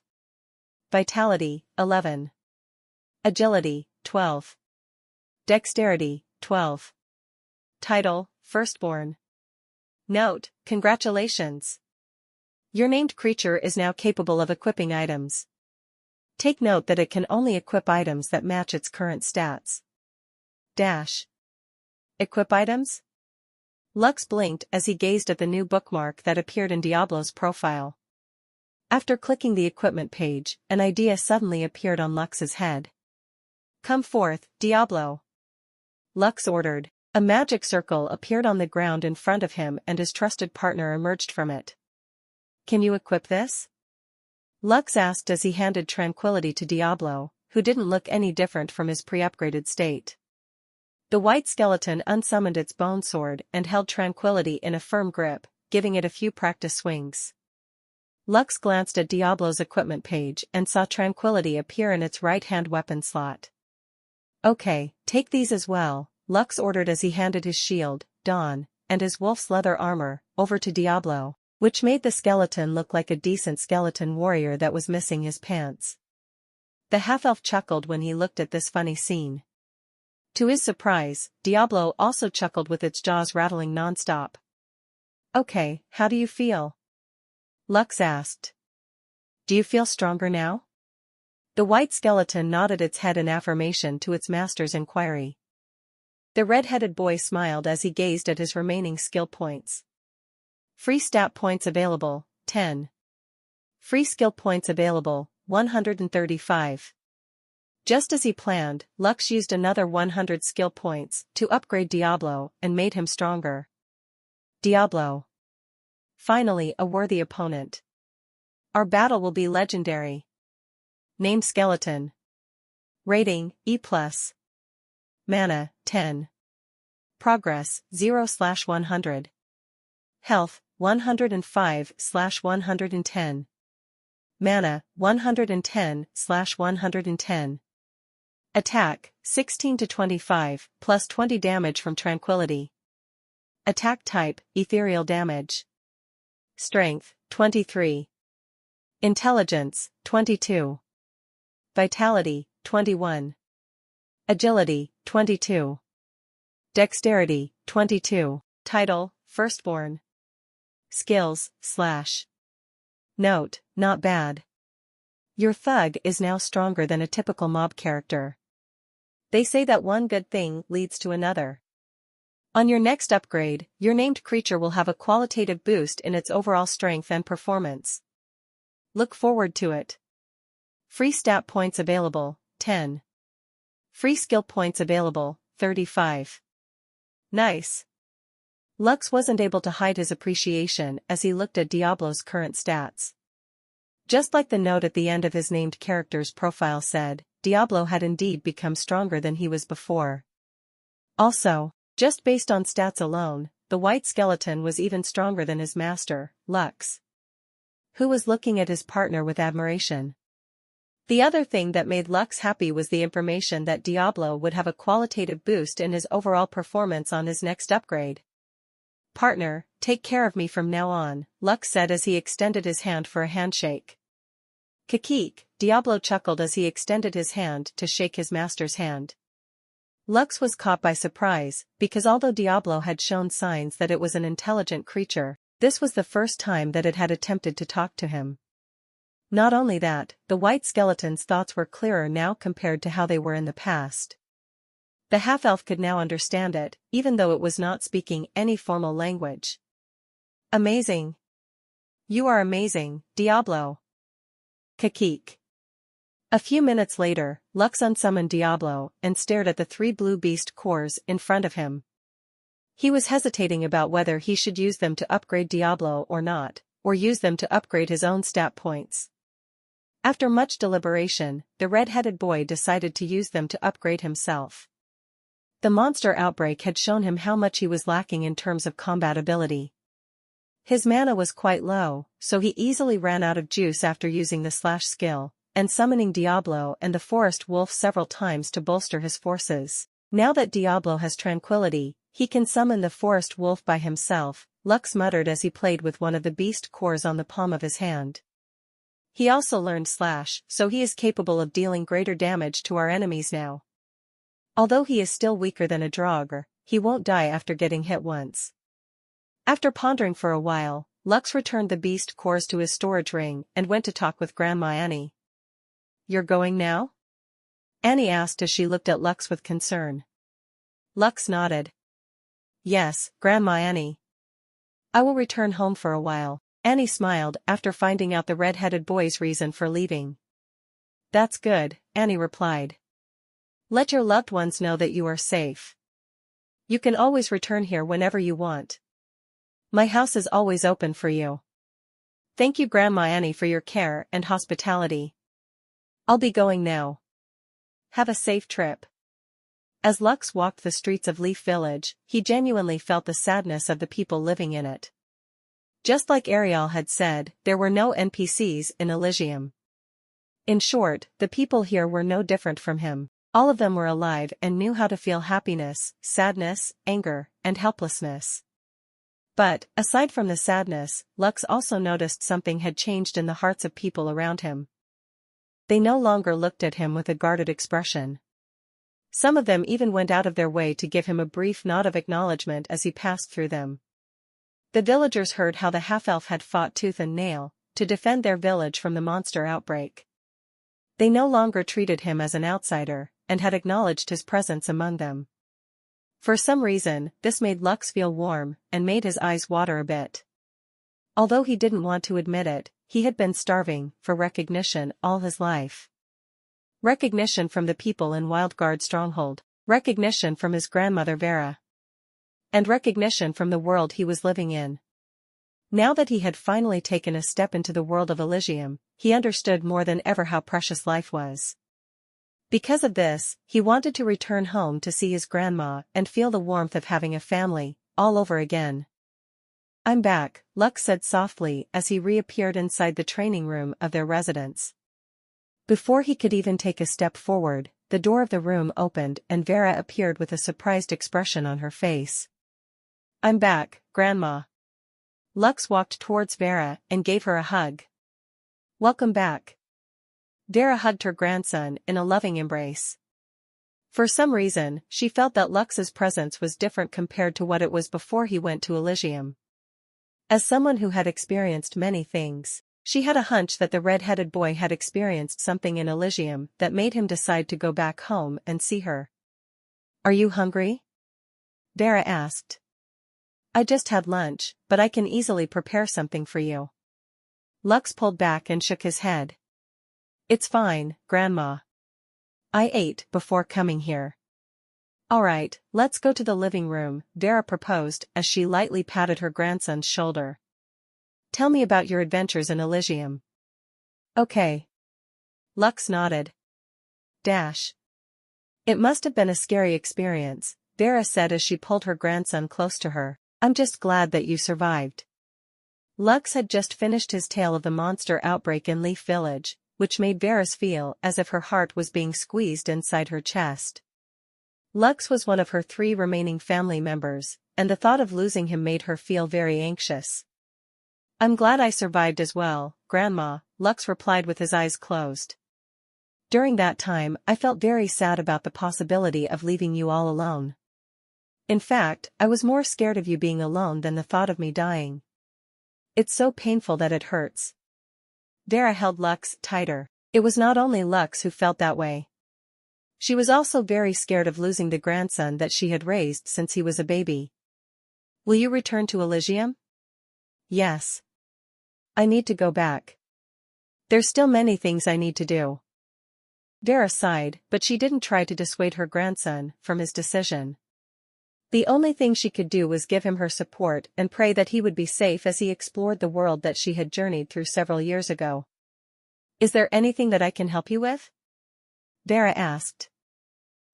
Vitality, 11. Agility, 12. Dexterity, 12. Title, Firstborn. Note, congratulations. Your named creature is now capable of equipping items. Take note that it can only equip items that match its current stats. Equip items? Lux blinked as he gazed at the new bookmark that appeared in Diablo's profile. After clicking the equipment page, an idea suddenly appeared on Lux's head. Come forth, Diablo. Lux ordered. A magic circle appeared on the ground in front of him and his trusted partner emerged from it. Can you equip this? Lux asked as he handed Tranquility to Diablo, who didn't look any different from his pre-upgraded state. The white skeleton unsummoned its bone sword and held Tranquility in a firm grip, giving it a few practice swings. Lux glanced at Diablo's equipment page and saw Tranquility appear in its right-hand weapon slot. Okay, take these as well, Lux ordered as he handed his shield, Dawn, and his wolf's leather armor, over to Diablo, which made the skeleton look like a decent skeleton warrior that was missing his pants. The half-elf chuckled when he looked at this funny scene. To his surprise, Diablo also chuckled with its jaws rattling non-stop. Okay, how do you feel? Lux asked. Do you feel stronger now? The white skeleton nodded its head in affirmation to its master's inquiry. The red-headed boy smiled as he gazed at his remaining skill points. Free stat points available, 10. Free skill points available, 135. Just as he planned, Lux used another 100 skill points to upgrade Diablo and made him stronger. Diablo. Finally, a worthy opponent. Our battle will be legendary. Name Skeleton. Rating, E+. Mana, 10. Progress, 0/100. Health, 105/110. Mana, 110/110. Attack, 16 to 25, plus 20 damage from Tranquility. Attack type, Ethereal damage. Strength, 23. Intelligence, 22. Vitality, 21. Agility, 22. Dexterity, 22. Title, Firstborn. Skills, / Note, not bad. Your thug is now stronger than a typical mob character. They say that one good thing leads to another. On your next upgrade, your named creature will have a qualitative boost in its overall strength and performance. Look forward to it. Free stat points available, 10. Free skill points available, 35. Nice. Lux wasn't able to hide his appreciation as he looked at Diablo's current stats. Just like the note at the end of his named character's profile said, Diablo had indeed become stronger than he was before. Also, just based on stats alone, the white skeleton was even stronger than his master, Lux, who was looking at his partner with admiration. The other thing that made Lux happy was the information that Diablo would have a qualitative boost in his overall performance on his next upgrade. Partner, take care of me from now on, Lux said as he extended his hand for a handshake. Kikik, Diablo chuckled as he extended his hand to shake his master's hand. Lux was caught by surprise, because although Diablo had shown signs that it was an intelligent creature, this was the first time that it had attempted to talk to him. Not only that, the white skeleton's thoughts were clearer now compared to how they were in the past. The half-elf could now understand it, even though it was not speaking any formal language. Amazing. You are amazing, Diablo. Kikik. A few minutes later, Lux unsummoned Diablo and stared at the 3 blue beast cores in front of him. He was hesitating about whether he should use them to upgrade Diablo or not, or use them to upgrade his own stat points. After much deliberation, the red-headed boy decided to use them to upgrade himself. The monster outbreak had shown him how much he was lacking in terms of combat ability. His mana was quite low, so he easily ran out of juice after using the / skill, and summoning Diablo and the forest wolf several times to bolster his forces. Now that Diablo has tranquility, he can summon the forest wolf by himself, Lux muttered as he played with one of the beast cores on the palm of his hand. He also learned / so he is capable of dealing greater damage to our enemies now. Although he is still weaker than a Draugr, he won't die after getting hit once. After pondering for a while, Lux returned the beast cores to his storage ring and went to talk with Grandma Annie. You're going now? Annie asked as she looked at Lux with concern. Lux nodded. Yes, Grandma Annie. I will return home for a while. Annie smiled after finding out the red-headed boy's reason for leaving. That's good, Annie replied. Let your loved ones know that you are safe. You can always return here whenever you want. My house is always open for you. Thank you Grandma Annie for your care and hospitality. I'll be going now. Have a safe trip. As Lux walked the streets of Leaf Village, he genuinely felt the sadness of the people living in it. Just like Ariel had said, there were no NPCs in Elysium. In short, the people here were no different from him. All of them were alive and knew how to feel happiness, sadness, anger, and helplessness. But, aside from the sadness, Lux also noticed something had changed in the hearts of people around him. They no longer looked at him with a guarded expression. Some of them even went out of their way to give him a brief nod of acknowledgement as he passed through them. The villagers heard how the half-elf had fought tooth and nail to defend their village from the monster outbreak. They no longer treated him as an outsider, and had acknowledged his presence among them. For some reason, this made Lux feel warm, and made his eyes water a bit. Although he didn't want to admit it, he had been starving for recognition all his life. Recognition from the people in Wildguard Stronghold, recognition from his grandmother Vera, and recognition from the world he was living in. Now that he had finally taken a step into the world of Elysium, he understood more than ever how precious life was. Because of this, he wanted to return home to see his grandma and feel the warmth of having a family, all over again. I'm back, Lux said softly as he reappeared inside the training room of their residence. Before he could even take a step forward, the door of the room opened and Vera appeared with a surprised expression on her face. I'm back, Grandma. Lux walked towards Vera and gave her a hug. Welcome back. Vera hugged her grandson in a loving embrace. For some reason, she felt that Lux's presence was different compared to what it was before he went to Elysium. As someone who had experienced many things, she had a hunch that the red-headed boy had experienced something in Elysium that made him decide to go back home and see her. Are you hungry? Vera asked. I just had lunch, but I can easily prepare something for you. Lux pulled back and shook his head. It's fine, Grandma. I ate before coming here. Alright, let's go to the living room, Vera proposed as she lightly patted her grandson's shoulder. Tell me about your adventures in Elysium. Okay. Lux nodded. It must have been a scary experience, Vera said as she pulled her grandson close to her. I'm just glad that you survived. Lux had just finished his tale of the monster outbreak in Leaf Village, which made Vera's feel as if her heart was being squeezed inside her chest. Lux was one of her 3 remaining family members, and the thought of losing him made her feel very anxious. I'm glad I survived as well, Grandma, Lux replied with his eyes closed. During that time I felt very sad about the possibility of leaving you all alone. In fact, I was more scared of you being alone than the thought of me dying. It's so painful that it hurts. Vera held Lux tighter. It was not only Lux who felt that way. She was also very scared of losing the grandson that she had raised since he was a baby. Will you return to Elysium? Yes. I need to go back. There's still many things I need to do. Vera sighed, but she didn't try to dissuade her grandson from his decision. The only thing she could do was give him her support and pray that he would be safe as he explored the world that she had journeyed through several years ago. Is there anything that I can help you with? Vera asked.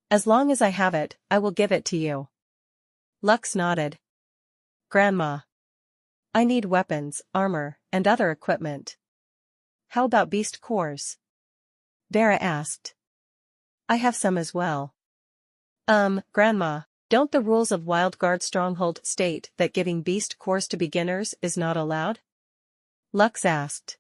As long as I have it, I will give it to you. Lux nodded. Grandma. I need weapons, armor, and other equipment. How about beast cores? Vera asked. I have some as well. Grandma. Don't the rules of Wildguard Stronghold state that giving beast cores to beginners is not allowed? Lux asked.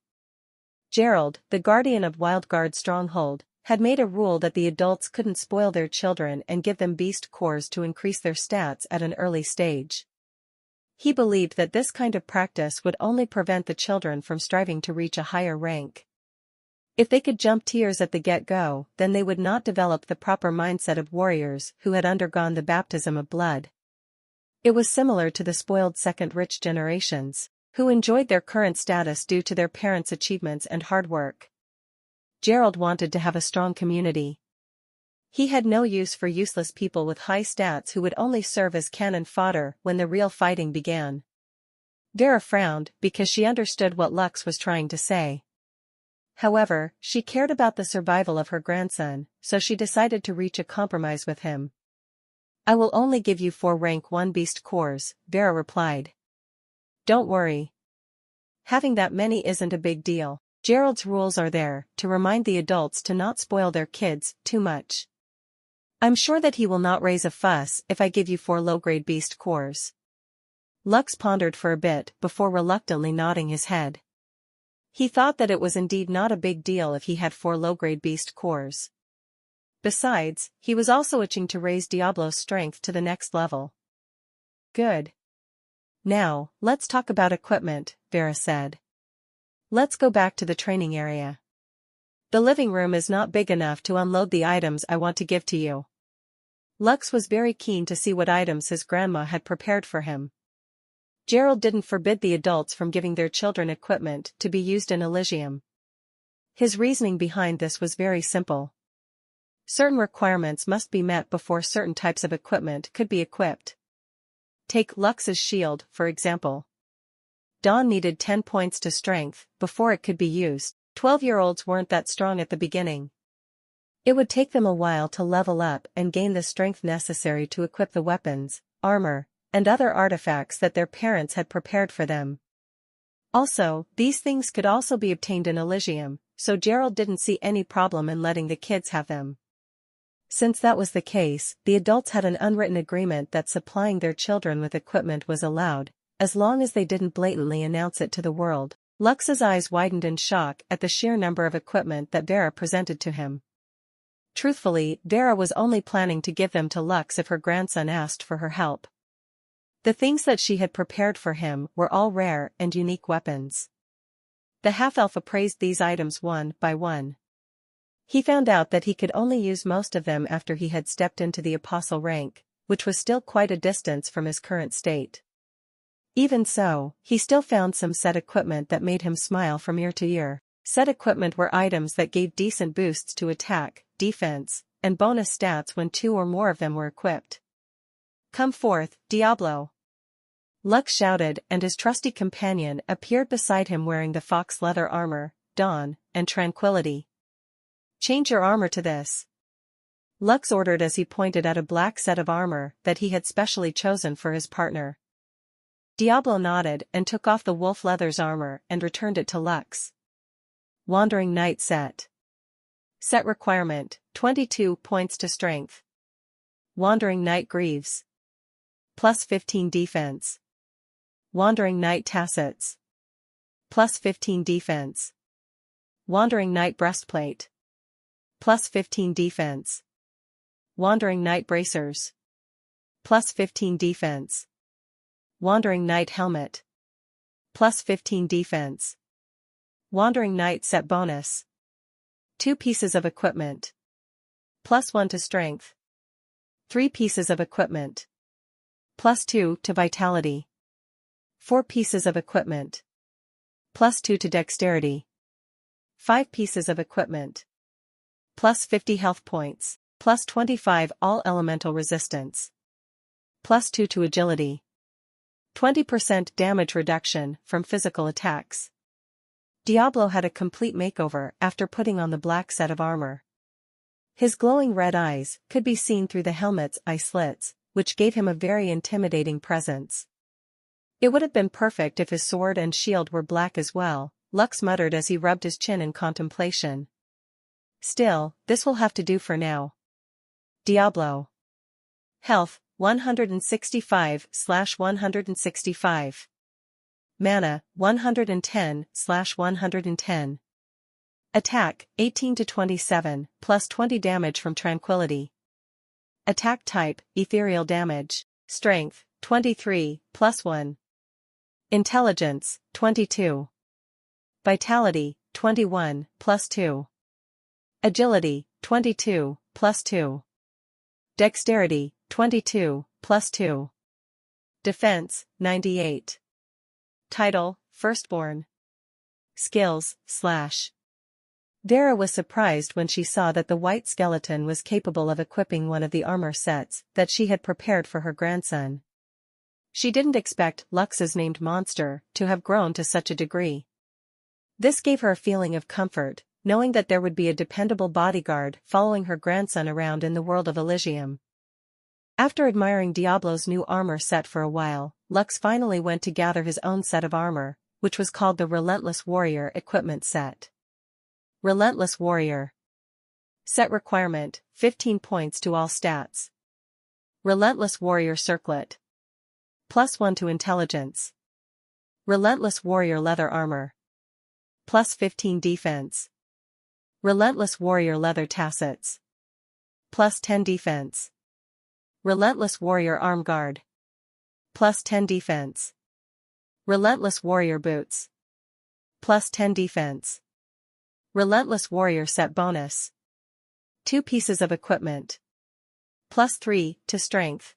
Gerald, the guardian of Wildguard Stronghold, had made a rule that the adults couldn't spoil their children and give them beast cores to increase their stats at an early stage. He believed that this kind of practice would only prevent the children from striving to reach a higher rank. If they could jump tiers at the get-go, then they would not develop the proper mindset of warriors who had undergone the baptism of blood. It was similar to the spoiled second rich generations, who enjoyed their current status due to their parents' achievements and hard work. Gerald wanted to have a strong community. He had no use for useless people with high stats who would only serve as cannon fodder when the real fighting began. Vera frowned because she understood what Lux was trying to say. However, she cared about the survival of her grandson, so she decided to reach a compromise with him. I will only give you 4 rank 1 beast cores, Vera replied. Don't worry. Having that many isn't a big deal. Gerald's rules are there to remind the adults to not spoil their kids too much. I'm sure that he will not raise a fuss if I give you 4 low-grade beast cores. Lux pondered for a bit before reluctantly nodding his head. He thought that it was indeed not a big deal if he had 4 low-grade beast cores. Besides, he was also itching to raise Diablo's strength to the next level. Good. Now, let's talk about equipment, Vera said. Let's go back to the training area. The living room is not big enough to unload the items I want to give to you. Lux was very keen to see what items his grandma had prepared for him. Gerald didn't forbid the adults from giving their children equipment to be used in Elysium. His reasoning behind this was very simple. Certain requirements must be met before certain types of equipment could be equipped. Take Lux's shield, for example. Dawn needed 10 points to strength before it could be used. 12-year-olds weren't that strong at the beginning. It would take them a while to level up and gain the strength necessary to equip the weapons, armor, and other artifacts that their parents had prepared for them. Also, these things could also be obtained in Elysium, so Gerald didn't see any problem in letting the kids have them. Since that was the case, the adults had an unwritten agreement that supplying their children with equipment was allowed, as long as they didn't blatantly announce it to the world. Lux's eyes widened in shock at the sheer number of equipment that Vera presented to him. Truthfully, Vera was only planning to give them to Lux if her grandson asked for her help. The things that she had prepared for him were all rare and unique weapons. The half-elf appraised these items one by one. He found out that he could only use most of them after he had stepped into the apostle rank, which was still quite a distance from his current state. Even so, he still found some set equipment that made him smile from ear to ear. Set equipment were items that gave decent boosts to attack, defense, and bonus stats when 2 or more of them were equipped. "Come forth, Diablo!" Lux shouted, and his trusty companion appeared beside him wearing the fox leather armor, Dawn, and Tranquility. "Change your armor to this," Lux ordered as he pointed at a black set of armor that he had specially chosen for his partner. Diablo nodded and took off the wolf leather's armor and returned it to Lux. Wandering Knight set. Set requirement, 22 points to strength. Wandering Knight Greaves. Plus 15 defense. Wandering Knight Tassets. Plus 15 defense. Wandering Knight Breastplate. Plus 15 defense. Wandering Knight Bracers. Plus 15 defense. Wandering Knight Helmet. Plus 15 defense. Wandering Knight Set Bonus. 2 pieces of equipment. Plus 1 to strength. 3 pieces of equipment. Plus 2 to vitality. 4 pieces of equipment. Plus 2 to dexterity. 5 pieces of equipment. Plus 50 health points. Plus 25 all elemental resistance. Plus 2 to agility. 20% damage reduction from physical attacks. Diablo had a complete makeover after putting on the black set of armor. His glowing red eyes could be seen through the helmet's eye slits, which gave him a very intimidating presence. It would have been perfect if his sword and shield were black as well, Lux muttered as he rubbed his chin in contemplation. Still, this will have to do for now. Diablo. Health, 165/165. Mana, 110/110. Attack, 18 to 27, plus 20 damage from Tranquility. Attack type, ethereal damage. Strength, 23, plus 1. Intelligence, 22. Vitality, 21, plus 2. Agility, 22, plus 2. Dexterity, 22, plus 2. Defense, 98. Title, Firstborn. Skills, / Vera was surprised when she saw that the white skeleton was capable of equipping one of the armor sets that she had prepared for her grandson. She didn't expect Lux's named monster to have grown to such a degree. This gave her a feeling of comfort, knowing that there would be a dependable bodyguard following her grandson around in the world of Elysium. After admiring Diablo's new armor set for a while, Lux finally went to gather his own set of armor, which was called the Relentless Warrior Equipment Set. Relentless Warrior. Set requirement, 15 points to all stats. Relentless Warrior Circlet. Plus 1 to intelligence. Relentless Warrior Leather Armor. Plus 15 defense. Relentless Warrior Leather Tassets. Plus 10 defense. Relentless Warrior Arm Guard. Plus 10 defense. Relentless Warrior Boots. Plus 10 defense. Relentless Warrior Set Bonus. 2 pieces of equipment. Plus 3 to strength.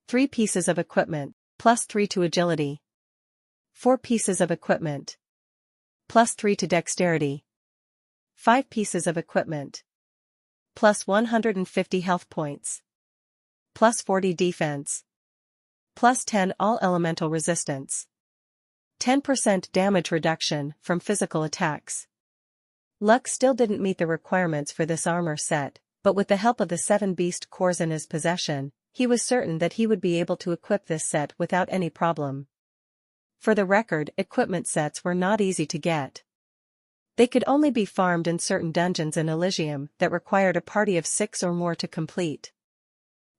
3 pieces of equipment, plus 3 to agility. 4 pieces of equipment. Plus 3 to dexterity. 5 pieces of equipment. Plus 150 health points. Plus 40 defense. Plus 10 all elemental resistance. 10% damage reduction from physical attacks. Lux still didn't meet the requirements for this armor set, but with the help of the 7 beast cores in his possession, He was certain that he would be able to equip this set without any problem. For the record, equipment sets were not easy to get. They could only be farmed in certain dungeons in Elysium that required a party of 6 or more to complete.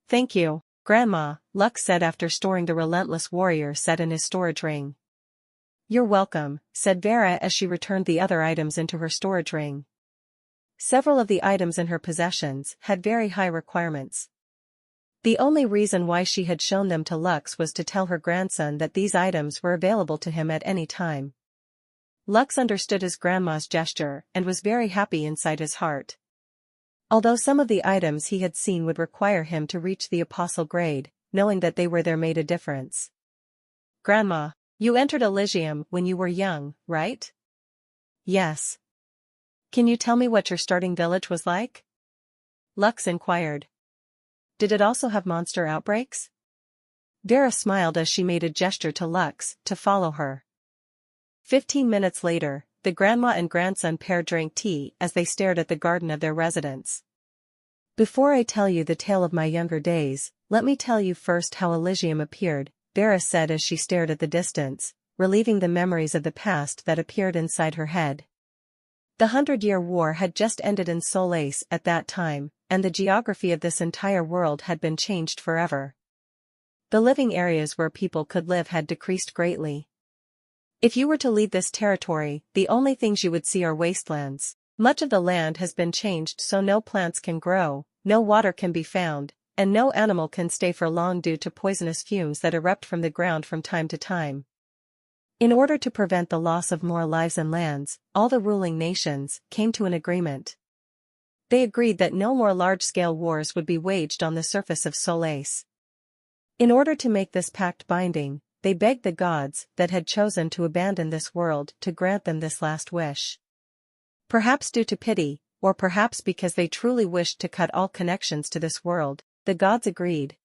"Thank you, Grandma," Lux said after storing the Relentless Warrior set in his storage ring. "You're welcome," said Vera as she returned the other items into her storage ring. Several of the items in her possessions had very high requirements. The only reason why she had shown them to Lux was to tell her grandson that these items were available to him at any time. Lux understood his grandma's gesture and was very happy inside his heart. Although some of the items he had seen would require him to reach the apostle grade, knowing that they were there made a difference. "Grandma, you entered Elysium when you were young, right?" "Yes." "Can you tell me what your starting village was like?" Lux inquired. "Did it also have monster outbreaks?" Vera smiled as she made a gesture to Lux to follow her. 15 minutes later, the grandma and grandson pair drank tea as they stared at the garden of their residence. "Before I tell you the tale of my younger days, let me tell you first how Elysium appeared," Vera said as she stared at the distance, relieving the memories of the past that appeared inside her head. The 100-Year War had just ended in Solais at that time, and the geography of this entire world had been changed forever. The living areas where people could live had decreased greatly. If you were to leave this territory, the only things you would see are wastelands. Much of the land has been changed so no plants can grow, no water can be found, and no animal can stay for long due to poisonous fumes that erupt from the ground from time to time. In order to prevent the loss of more lives and lands, all the ruling nations came to an agreement. They agreed that no more large-scale wars would be waged on the surface of Solais. In order to make this pact binding, they begged the gods that had chosen to abandon this world to grant them this last wish. Perhaps due to pity, or perhaps because they truly wished to cut all connections to this world, the gods agreed.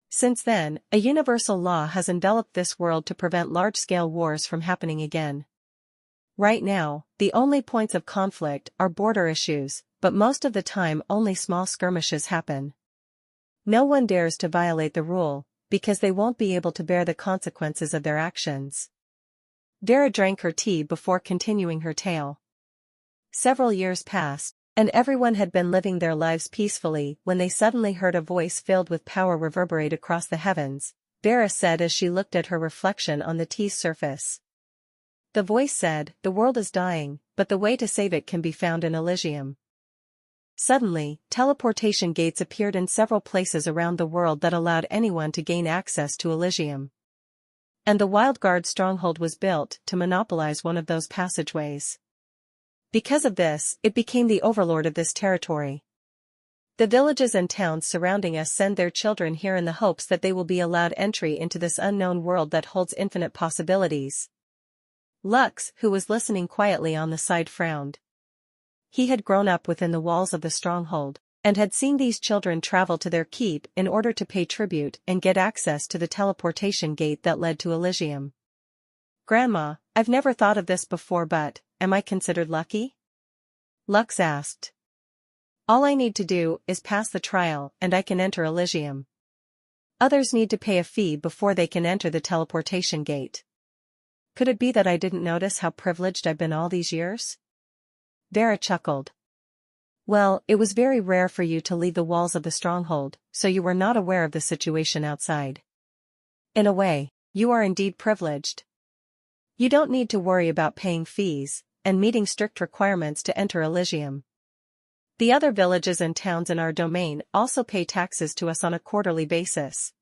Since then, a universal law has enveloped this world to prevent large-scale wars from happening again. Right now, the only points of conflict are border issues, but most of the time only small skirmishes happen. No one dares to violate the rule, because they won't be able to bear the consequences of their actions. Vera drank her tea before continuing her tale. Several years passed, and everyone had been living their lives peacefully when they suddenly heard a voice filled with power reverberate across the heavens, Vera said as she looked at her reflection on the tea's surface. The voice said, "The world is dying, but the way to save it can be found in Elysium." Suddenly, teleportation gates appeared in several places around the world that allowed anyone to gain access to Elysium. And the Wild Guard stronghold was built to monopolize one of those passageways. Because of this, it became the overlord of this territory. The villages and towns surrounding us send their children here in the hopes that they will be allowed entry into this unknown world that holds infinite possibilities. Lux, who was listening quietly on the side, frowned. He had grown up within the walls of the stronghold, and had seen these children travel to their keep in order to pay tribute and get access to the teleportation gate that led to Elysium. "Grandma, I've never thought of this before, but, am I considered lucky?" Lux asked. "All I need to do is pass the trial and I can enter Elysium. Others need to pay a fee before they can enter the teleportation gate. Could it be that I didn't notice how privileged I've been all these years?" Vera chuckled. "Well, it was very rare for you to leave the walls of the stronghold, so you were not aware of the situation outside. In a way, you are indeed privileged. You don't need to worry about paying fees and meeting strict requirements to enter Elysium. The other villages and towns in our domain also pay taxes to us on a quarterly basis.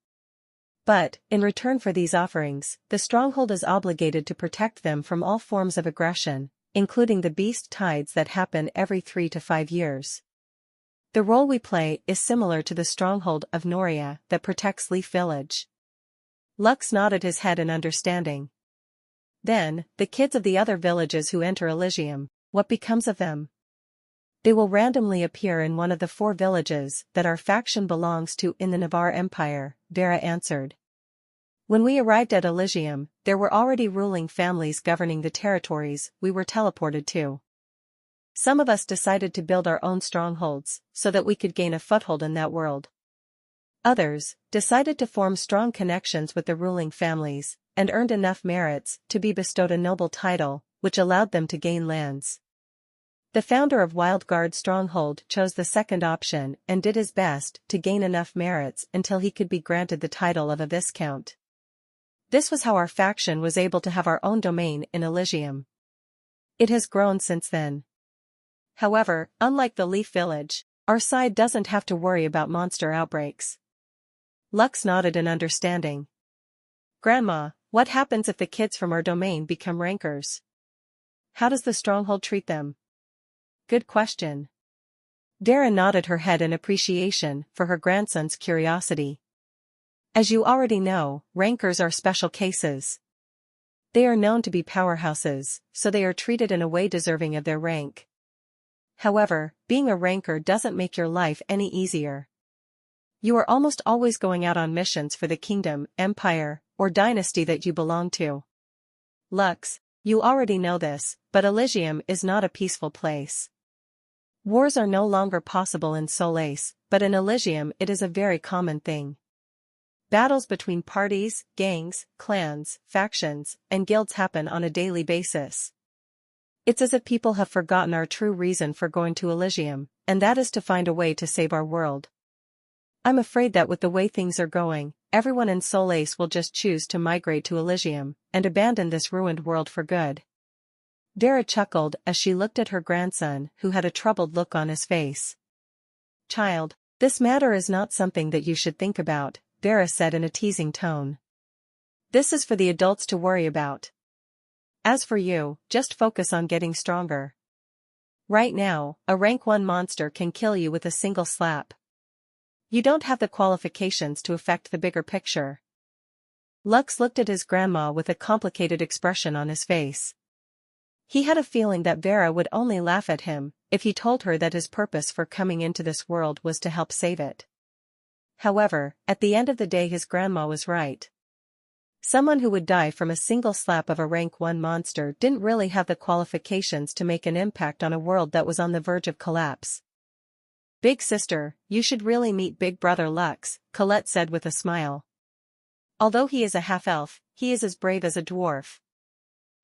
But, in return for these offerings, the stronghold is obligated to protect them from all forms of aggression, including the beast tides that happen every 3 to 5 years. The role we play is similar to the stronghold of Noria that protects Leaf Village." Lux nodded his head in understanding. "Then, the kids of the other villages who enter Elysium, what becomes of them?" "They will randomly appear in one of the 4 villages that our faction belongs to in the Navarre Empire," Vera answered. "When we arrived at Elysium, there were already ruling families governing the territories we were teleported to. Some of us decided to build our own strongholds, so that we could gain a foothold in that world. Others decided to form strong connections with the ruling families, and earned enough merits to be bestowed a noble title, which allowed them to gain lands. The founder of Wildguard Stronghold chose the second option and did his best to gain enough merits until he could be granted the title of a viscount. This was how our faction was able to have our own domain in Elysium. It has grown since then. However, unlike the Leaf Village, our side doesn't have to worry about monster outbreaks. Lux nodded in understanding. Grandma, what happens if the kids from our domain become rankers? How does the stronghold treat them? Good question. Dara nodded her head in appreciation for her grandson's curiosity. As you already know, rankers are special cases. They are known to be powerhouses, so they are treated in a way deserving of their rank. However, being a ranker doesn't make your life any easier. You are almost always going out on missions for the kingdom, empire, or dynasty that you belong to. Lux, you already know this, but Elysium is not a peaceful place. Wars are no longer possible in Solais, but in Elysium it is a very common thing. Battles between parties, gangs, clans, factions, and guilds happen on a daily basis. It's as if people have forgotten our true reason for going to Elysium, and that is to find a way to save our world. I'm afraid that with the way things are going, everyone in Solais will just choose to migrate to Elysium, and abandon this ruined world for good. Dara chuckled as she looked at her grandson, who had a troubled look on his face. Child, this matter is not something that you should think about, Dara said in a teasing tone. This is for the adults to worry about. As for you, just focus on getting stronger. Right now, a rank 1 monster can kill you with a single slap. You don't have the qualifications to affect the bigger picture. Lux looked at his grandma with a complicated expression on his face. He had a feeling that Vera would only laugh at him if he told her that his purpose for coming into this world was to help save it. However, at the end of the day his grandma was right. Someone who would die from a single slap of a rank 1 monster didn't really have the qualifications to make an impact on a world that was on the verge of collapse. Big sister, you should really meet big brother Lux, Colette said with a smile. Although he is a half-elf, he is as brave as a dwarf.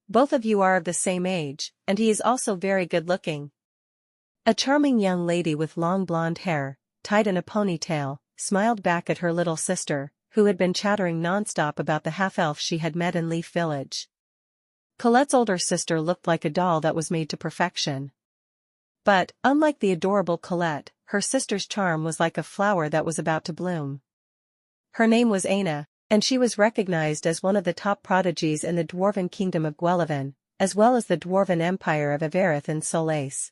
Both of you are of the same age, and he is also very good-looking. A charming young lady with long blonde hair, tied in a ponytail, smiled back at her little sister, who had been chattering non-stop about the half-elf she had met in Leaf Village. Colette's older sister looked like a doll that was made to perfection. But, unlike the adorable Colette, her sister's charm was like a flower that was about to bloom. Her name was Aina, and she was recognized as one of the top prodigies in the dwarven kingdom of Guellivan, as well as the dwarven empire of Averith in Solais.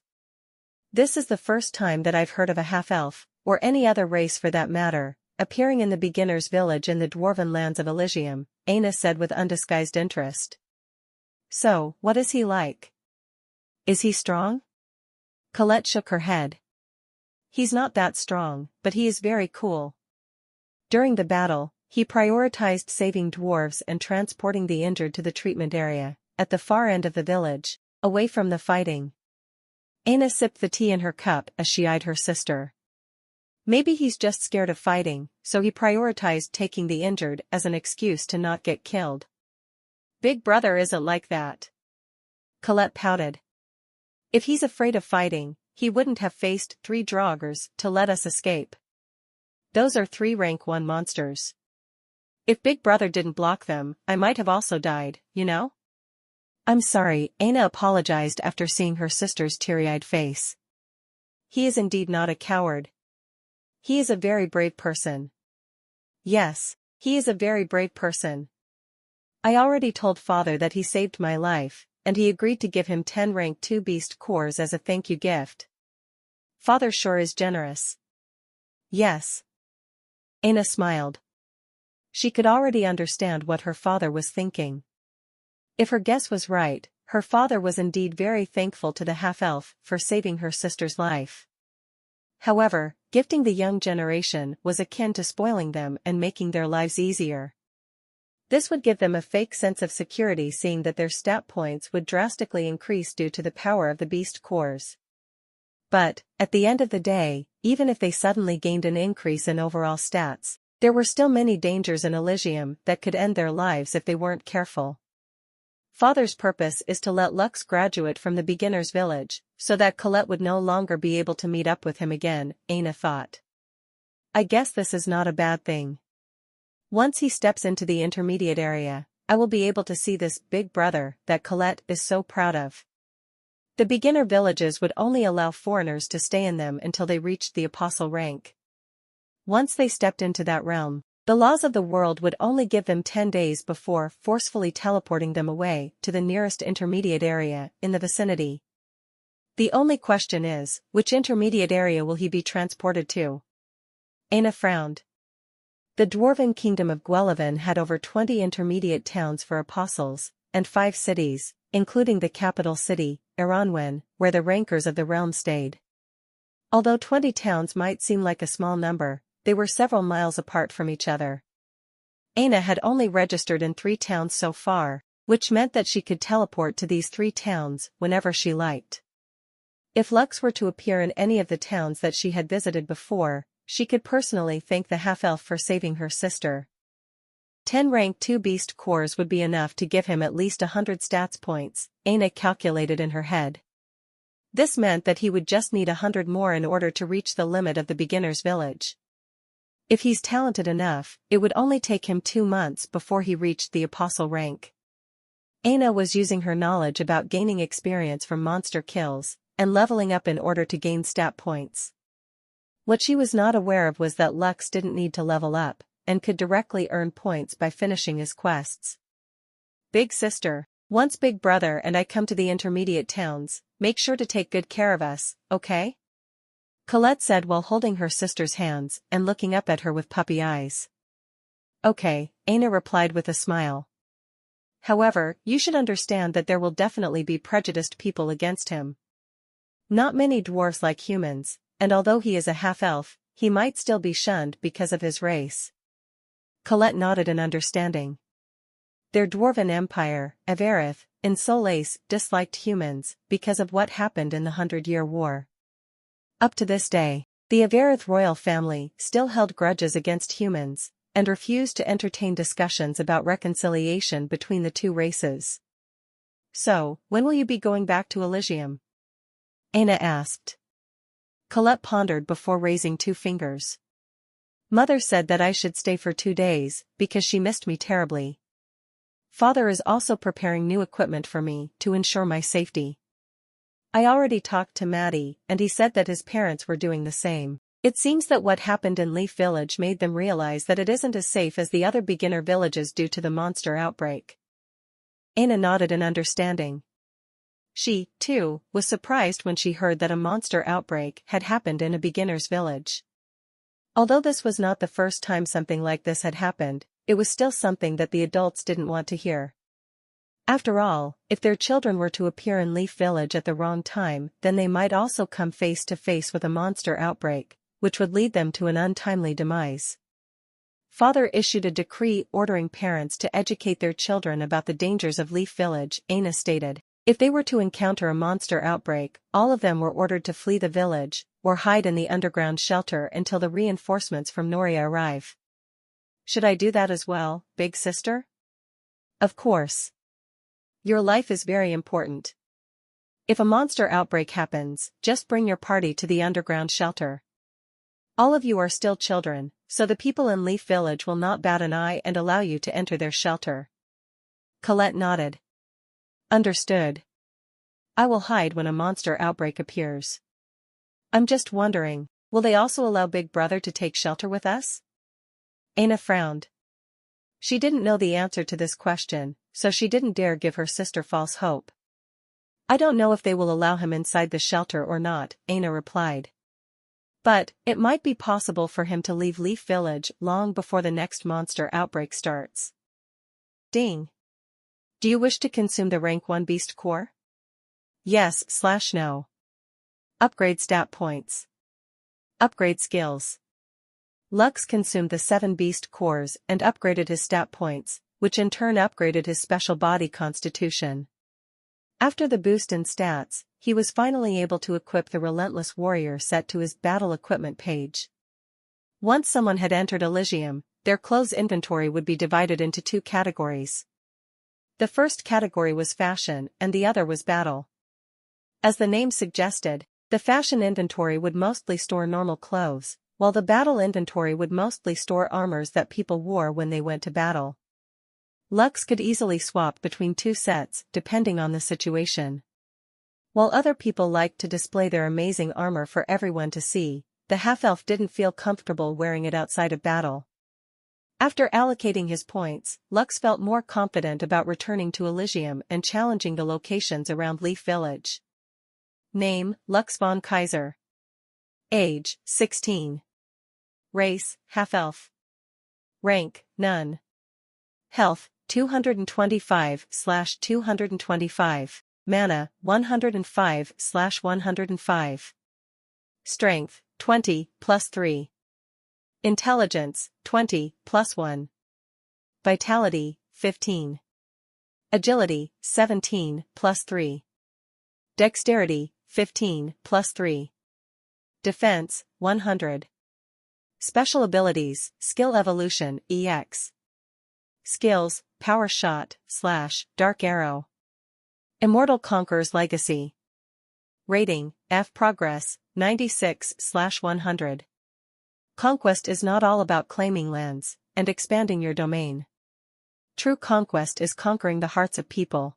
This is the first time that I've heard of a half-elf, or any other race for that matter, appearing in the beginner's village in the dwarven lands of Elysium, Aina said with undisguised interest. So, what is he like? Is he strong? Colette shook her head. He's not that strong, but he is very cool. During the battle, he prioritized saving dwarves and transporting the injured to the treatment area, at the far end of the village, away from the fighting. Aina sipped the tea in her cup as she eyed her sister. Maybe he's just scared of fighting, so he prioritized taking the injured as an excuse to not get killed. Big brother isn't like that. Colette pouted. If he's afraid of fighting, he wouldn't have faced 3 draugrs to let us escape. Those are 3 rank 1 monsters. If Big Brother didn't block them, I might have also died, you know? I'm sorry, Aina apologized after seeing her sister's teary-eyed face. He is indeed not a coward. He is a very brave person. Yes, he is a very brave person. I already told father that he saved my life, and he agreed to give him 10 rank 2 beast cores as a thank you gift. Father sure is generous. Yes. Aina smiled. She could already understand what her father was thinking. If her guess was right, her father was indeed very thankful to the half-elf for saving her sister's life. However, gifting the young generation was akin to spoiling them and making their lives easier. This would give them a fake sense of security, seeing that their stat points would drastically increase due to the power of the beast cores. But, at the end of the day, even if they suddenly gained an increase in overall stats, there were still many dangers in Elysium that could end their lives if they weren't careful. Father's purpose is to let Lux graduate from the beginner's village, so that Colette would no longer be able to meet up with him again, Aina thought. I guess this is not a bad thing. Once he steps into the intermediate area, I will be able to see this big brother that Colette is so proud of. The beginner villages would only allow foreigners to stay in them until they reached the apostle rank. Once they stepped into that realm, the laws of the world would only give them 10 days before forcefully teleporting them away to the nearest intermediate area in the vicinity. The only question is, which intermediate area will he be transported to? Aina frowned. The dwarven kingdom of Guellivan had over 20 intermediate towns for apostles, and 5 cities, including the capital city, Iranwen, where the rankers of the realm stayed. Although 20 towns might seem like a small number, they were several miles apart from each other. Aina had only registered in 3 towns so far, which meant that she could teleport to these 3 towns whenever she liked. If Lux were to appear in any of the towns that she had visited before, she could personally thank the half-elf for saving her sister. 10 rank 2 beast cores would be enough to give him at least 100 stats points, Aina calculated in her head. This meant that he would just need 100 more in order to reach the limit of the beginner's village. If he's talented enough, it would only take him 2 months before he reached the apostle rank. Aina was using her knowledge about gaining experience from monster kills, and leveling up in order to gain stat points. What she was not aware of was that Lux didn't need to level up, and could directly earn points by finishing his quests. Big sister, once Big Brother and I come to the intermediate towns, make sure to take good care of us, okay? Colette said while holding her sister's hands and looking up at her with puppy eyes. Okay, Aina replied with a smile. However, you should understand that there will definitely be prejudiced people against him. Not many dwarves like humans, and although he is a half-elf, he might still be shunned because of his race. Colette nodded in understanding. Their dwarven empire, Avarith, in Solais, disliked humans because of what happened in the 100-Year War. Up to this day, the Avarith royal family still held grudges against humans, and refused to entertain discussions about reconciliation between the 2 races. So, when will you be going back to Elysium? Aina asked. Colette pondered before raising 2 fingers. Mother said that I should stay for 2 days, because she missed me terribly. Father is also preparing new equipment for me to ensure my safety. I already talked to Maddie, and he said that his parents were doing the same. It seems that what happened in Leaf Village made them realize that it isn't as safe as the other beginner villages due to the monster outbreak. Aina nodded in understanding. She, too, was surprised when she heard that a monster outbreak had happened in a beginner's village. Although this was not the first time something like this had happened, it was still something that the adults didn't want to hear. After all, if their children were to appear in Leaf Village at the wrong time, then they might also come face to face with a monster outbreak, which would lead them to an untimely demise. Father issued a decree ordering parents to educate their children about the dangers of Leaf Village, Aina stated. If they were to encounter a monster outbreak, all of them were ordered to flee the village, or hide in the underground shelter until the reinforcements from Noria arrive. Should I do that as well, big sister? Of course. Your life is very important. If a monster outbreak happens, just bring your party to the underground shelter. All of you are still children, so the people in Leaf Village will not bat an eye and allow you to enter their shelter. Colette nodded. Understood. I will hide when a monster outbreak appears. I'm just wondering, will they also allow Big Brother to take shelter with us? Aina frowned. She didn't know the answer to this question, so she didn't dare give her sister false hope. I don't know if they will allow him inside the shelter or not, Aina replied. But, it might be possible for him to leave Leaf Village long before the next monster outbreak starts. Ding. Do you wish to consume the rank 1 beast core? Yes/no. Upgrade stat points. Upgrade skills. Lux consumed the 7 beast cores and upgraded his stat points, which in turn upgraded his special body constitution. After the boost in stats, he was finally able to equip the relentless warrior set to his battle equipment page. Once someone had entered Elysium, their clothes inventory would be divided into two categories. The first category was fashion and the other was battle. As the name suggested, the fashion inventory would mostly store normal clothes, while the battle inventory would mostly store armors that people wore when they went to battle. Lux could easily swap between two sets depending on the situation. While other people liked to display their amazing armor for everyone to see, the half-elf didn't feel comfortable wearing it outside of battle. After allocating his points, Lux felt more confident about returning to Elysium and challenging the locations around Leaf Village. Name, Lux von Kaiser. Age, 16. Race, half-elf. Rank, none. Health, 225/225. Mana, 105/105. Strength, 20, +3. Intelligence, 20, +1. Vitality, 15. Agility, 17, +3. Dexterity, 15, +3. Defense, 100. Special abilities, Skill Evolution, EX. Skills, Power Shot, / Dark Arrow. Immortal Conqueror's Legacy. Rating, F. Progress, 96/100. Conquest is not all about claiming lands and expanding your domain. True conquest is conquering the hearts of people.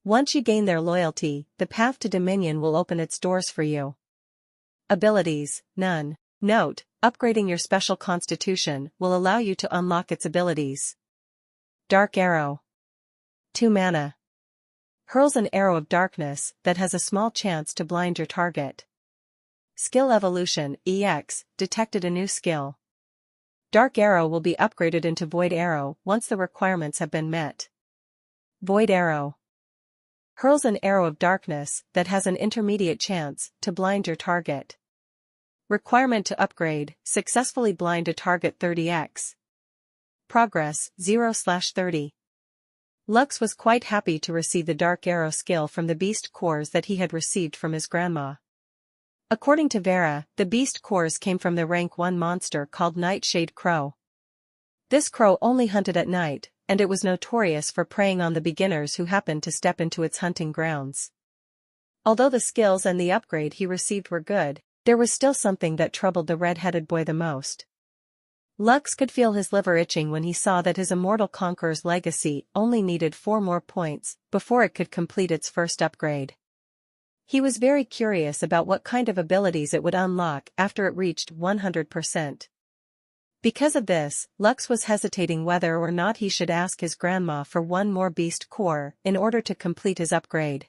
Once you gain their loyalty, the path to dominion will open its doors for you. Abilities, none. Note, upgrading your special constitution will allow you to unlock its abilities. Dark Arrow. 2 mana. Hurls an arrow of darkness that has a small chance to blind your target. Skill Evolution, EX, detected a new skill. Dark Arrow will be upgraded into Void Arrow once the requirements have been met. Void Arrow. Hurls an arrow of darkness that has an intermediate chance to blind your target. Requirement to upgrade, successfully blind a target 30x. Progress, 0/30. Lux was quite happy to receive the Dark Arrow skill from the beast cores that he had received from his grandma. According to Vera, the beast cores came from the rank 1 monster called Nightshade Crow. This crow only hunted at night, and it was notorious for preying on the beginners who happened to step into its hunting grounds. Although the skills and the upgrade he received were good, there was still something that troubled the red-headed boy the most. Lux could feel his liver itching when he saw that his Immortal Conqueror's Legacy only needed 4 more points before it could complete its first upgrade. He was very curious about what kind of abilities it would unlock after it reached 100%. Because of this, Lux was hesitating whether or not he should ask his grandma for 1 more beast core in order to complete his upgrade.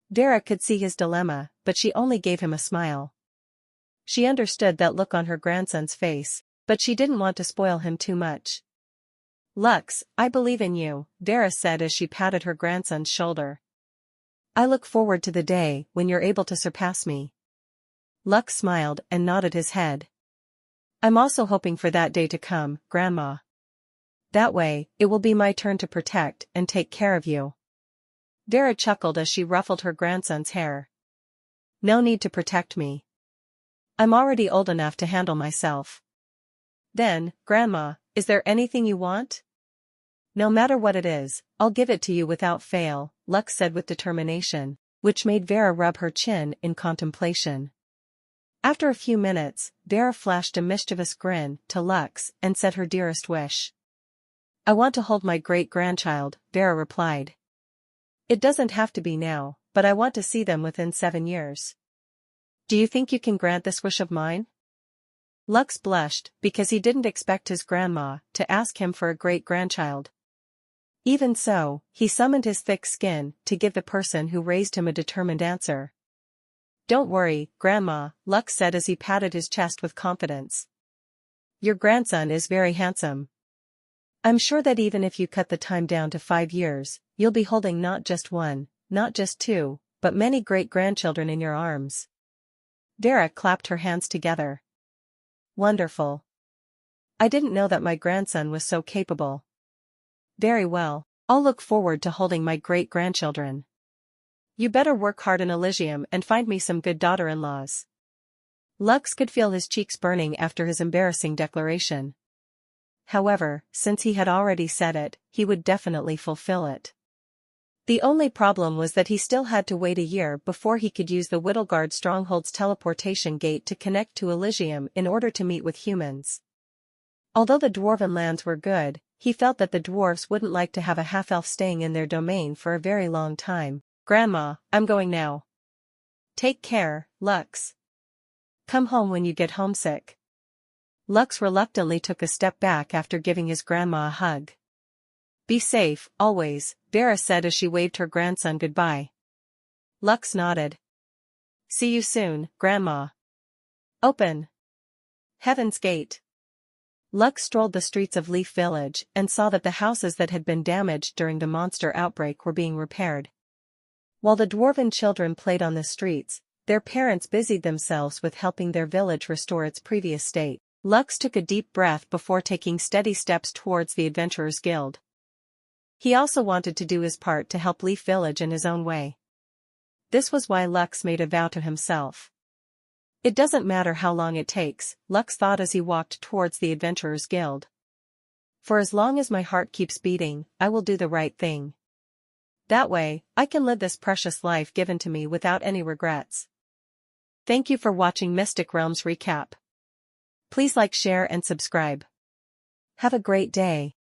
Vera could see his dilemma, but she only gave him a smile. She understood that look on her grandson's face, but she didn't want to spoil him too much. "Lux, I believe in you," Vera said as she patted her grandson's shoulder. "I look forward to the day when you're able to surpass me." Lux smiled and nodded his head. "I'm also hoping for that day to come, Grandma. That way, it will be my turn to protect and take care of you." Vera chuckled as she ruffled her grandson's hair. "No need to protect me. I'm already old enough to handle myself." "Then, Grandma, is there anything you want?" "No matter what it is, I'll give it to you without fail," Lux said with determination, which made Vera rub her chin in contemplation. After a few minutes, Vera flashed a mischievous grin to Lux and said her dearest wish. "I want to hold my great-grandchild," Vera replied. "It doesn't have to be now, but I want to see them within 7 years. Do you think you can grant this wish of mine?" Lux blushed because he didn't expect his grandma to ask him for a great-grandchild. Even so, he summoned his thick skin to give the person who raised him a determined answer. "Don't worry, Grandma," Lux said as he patted his chest with confidence. "Your grandson is very handsome. I'm sure that even if you cut the time down to 5 years, you'll be holding not just 1, not just 2, but many great-grandchildren in your arms." Vera clapped her hands together. "Wonderful. I didn't know that my grandson was so capable." "Very well, I'll look forward to holding my great-grandchildren." You better work hard in Elysium and find me some good daughter-in-laws. Lux could feel his cheeks burning after his embarrassing declaration. However, since he had already said it, he would definitely fulfill it. The only problem was that he still had to wait a year before he could use the Whittlegard Stronghold's teleportation gate to connect to Elysium in order to meet with humans. Although the dwarven lands were good, he felt that the dwarves wouldn't like to have a half-elf staying in their domain for a very long time. Grandma, I'm going now. Take care, Lux. Come home when you get homesick. Lux reluctantly took a step back after giving his grandma a hug. Be safe, always, Vera said as she waved her grandson goodbye. Lux nodded. See you soon, Grandma. Open. Heaven's Gate. Lux strolled the streets of Leaf Village and saw that the houses that had been damaged during the monster outbreak were being repaired. While the dwarven children played on the streets, their parents busied themselves with helping their village restore its previous state. Lux took a deep breath before taking steady steps towards the Adventurers Guild. He also wanted to do his part to help Leaf Village in his own way. This was why Lux made a vow to himself. It doesn't matter how long it takes, Lux thought as he walked towards the Adventurers Guild. For as long as my heart keeps beating, I will do the right thing. That way, I can live this precious life given to me without any regrets. Thank you for watching Mystic Realms Recap. Please like, share and subscribe. Have a great day.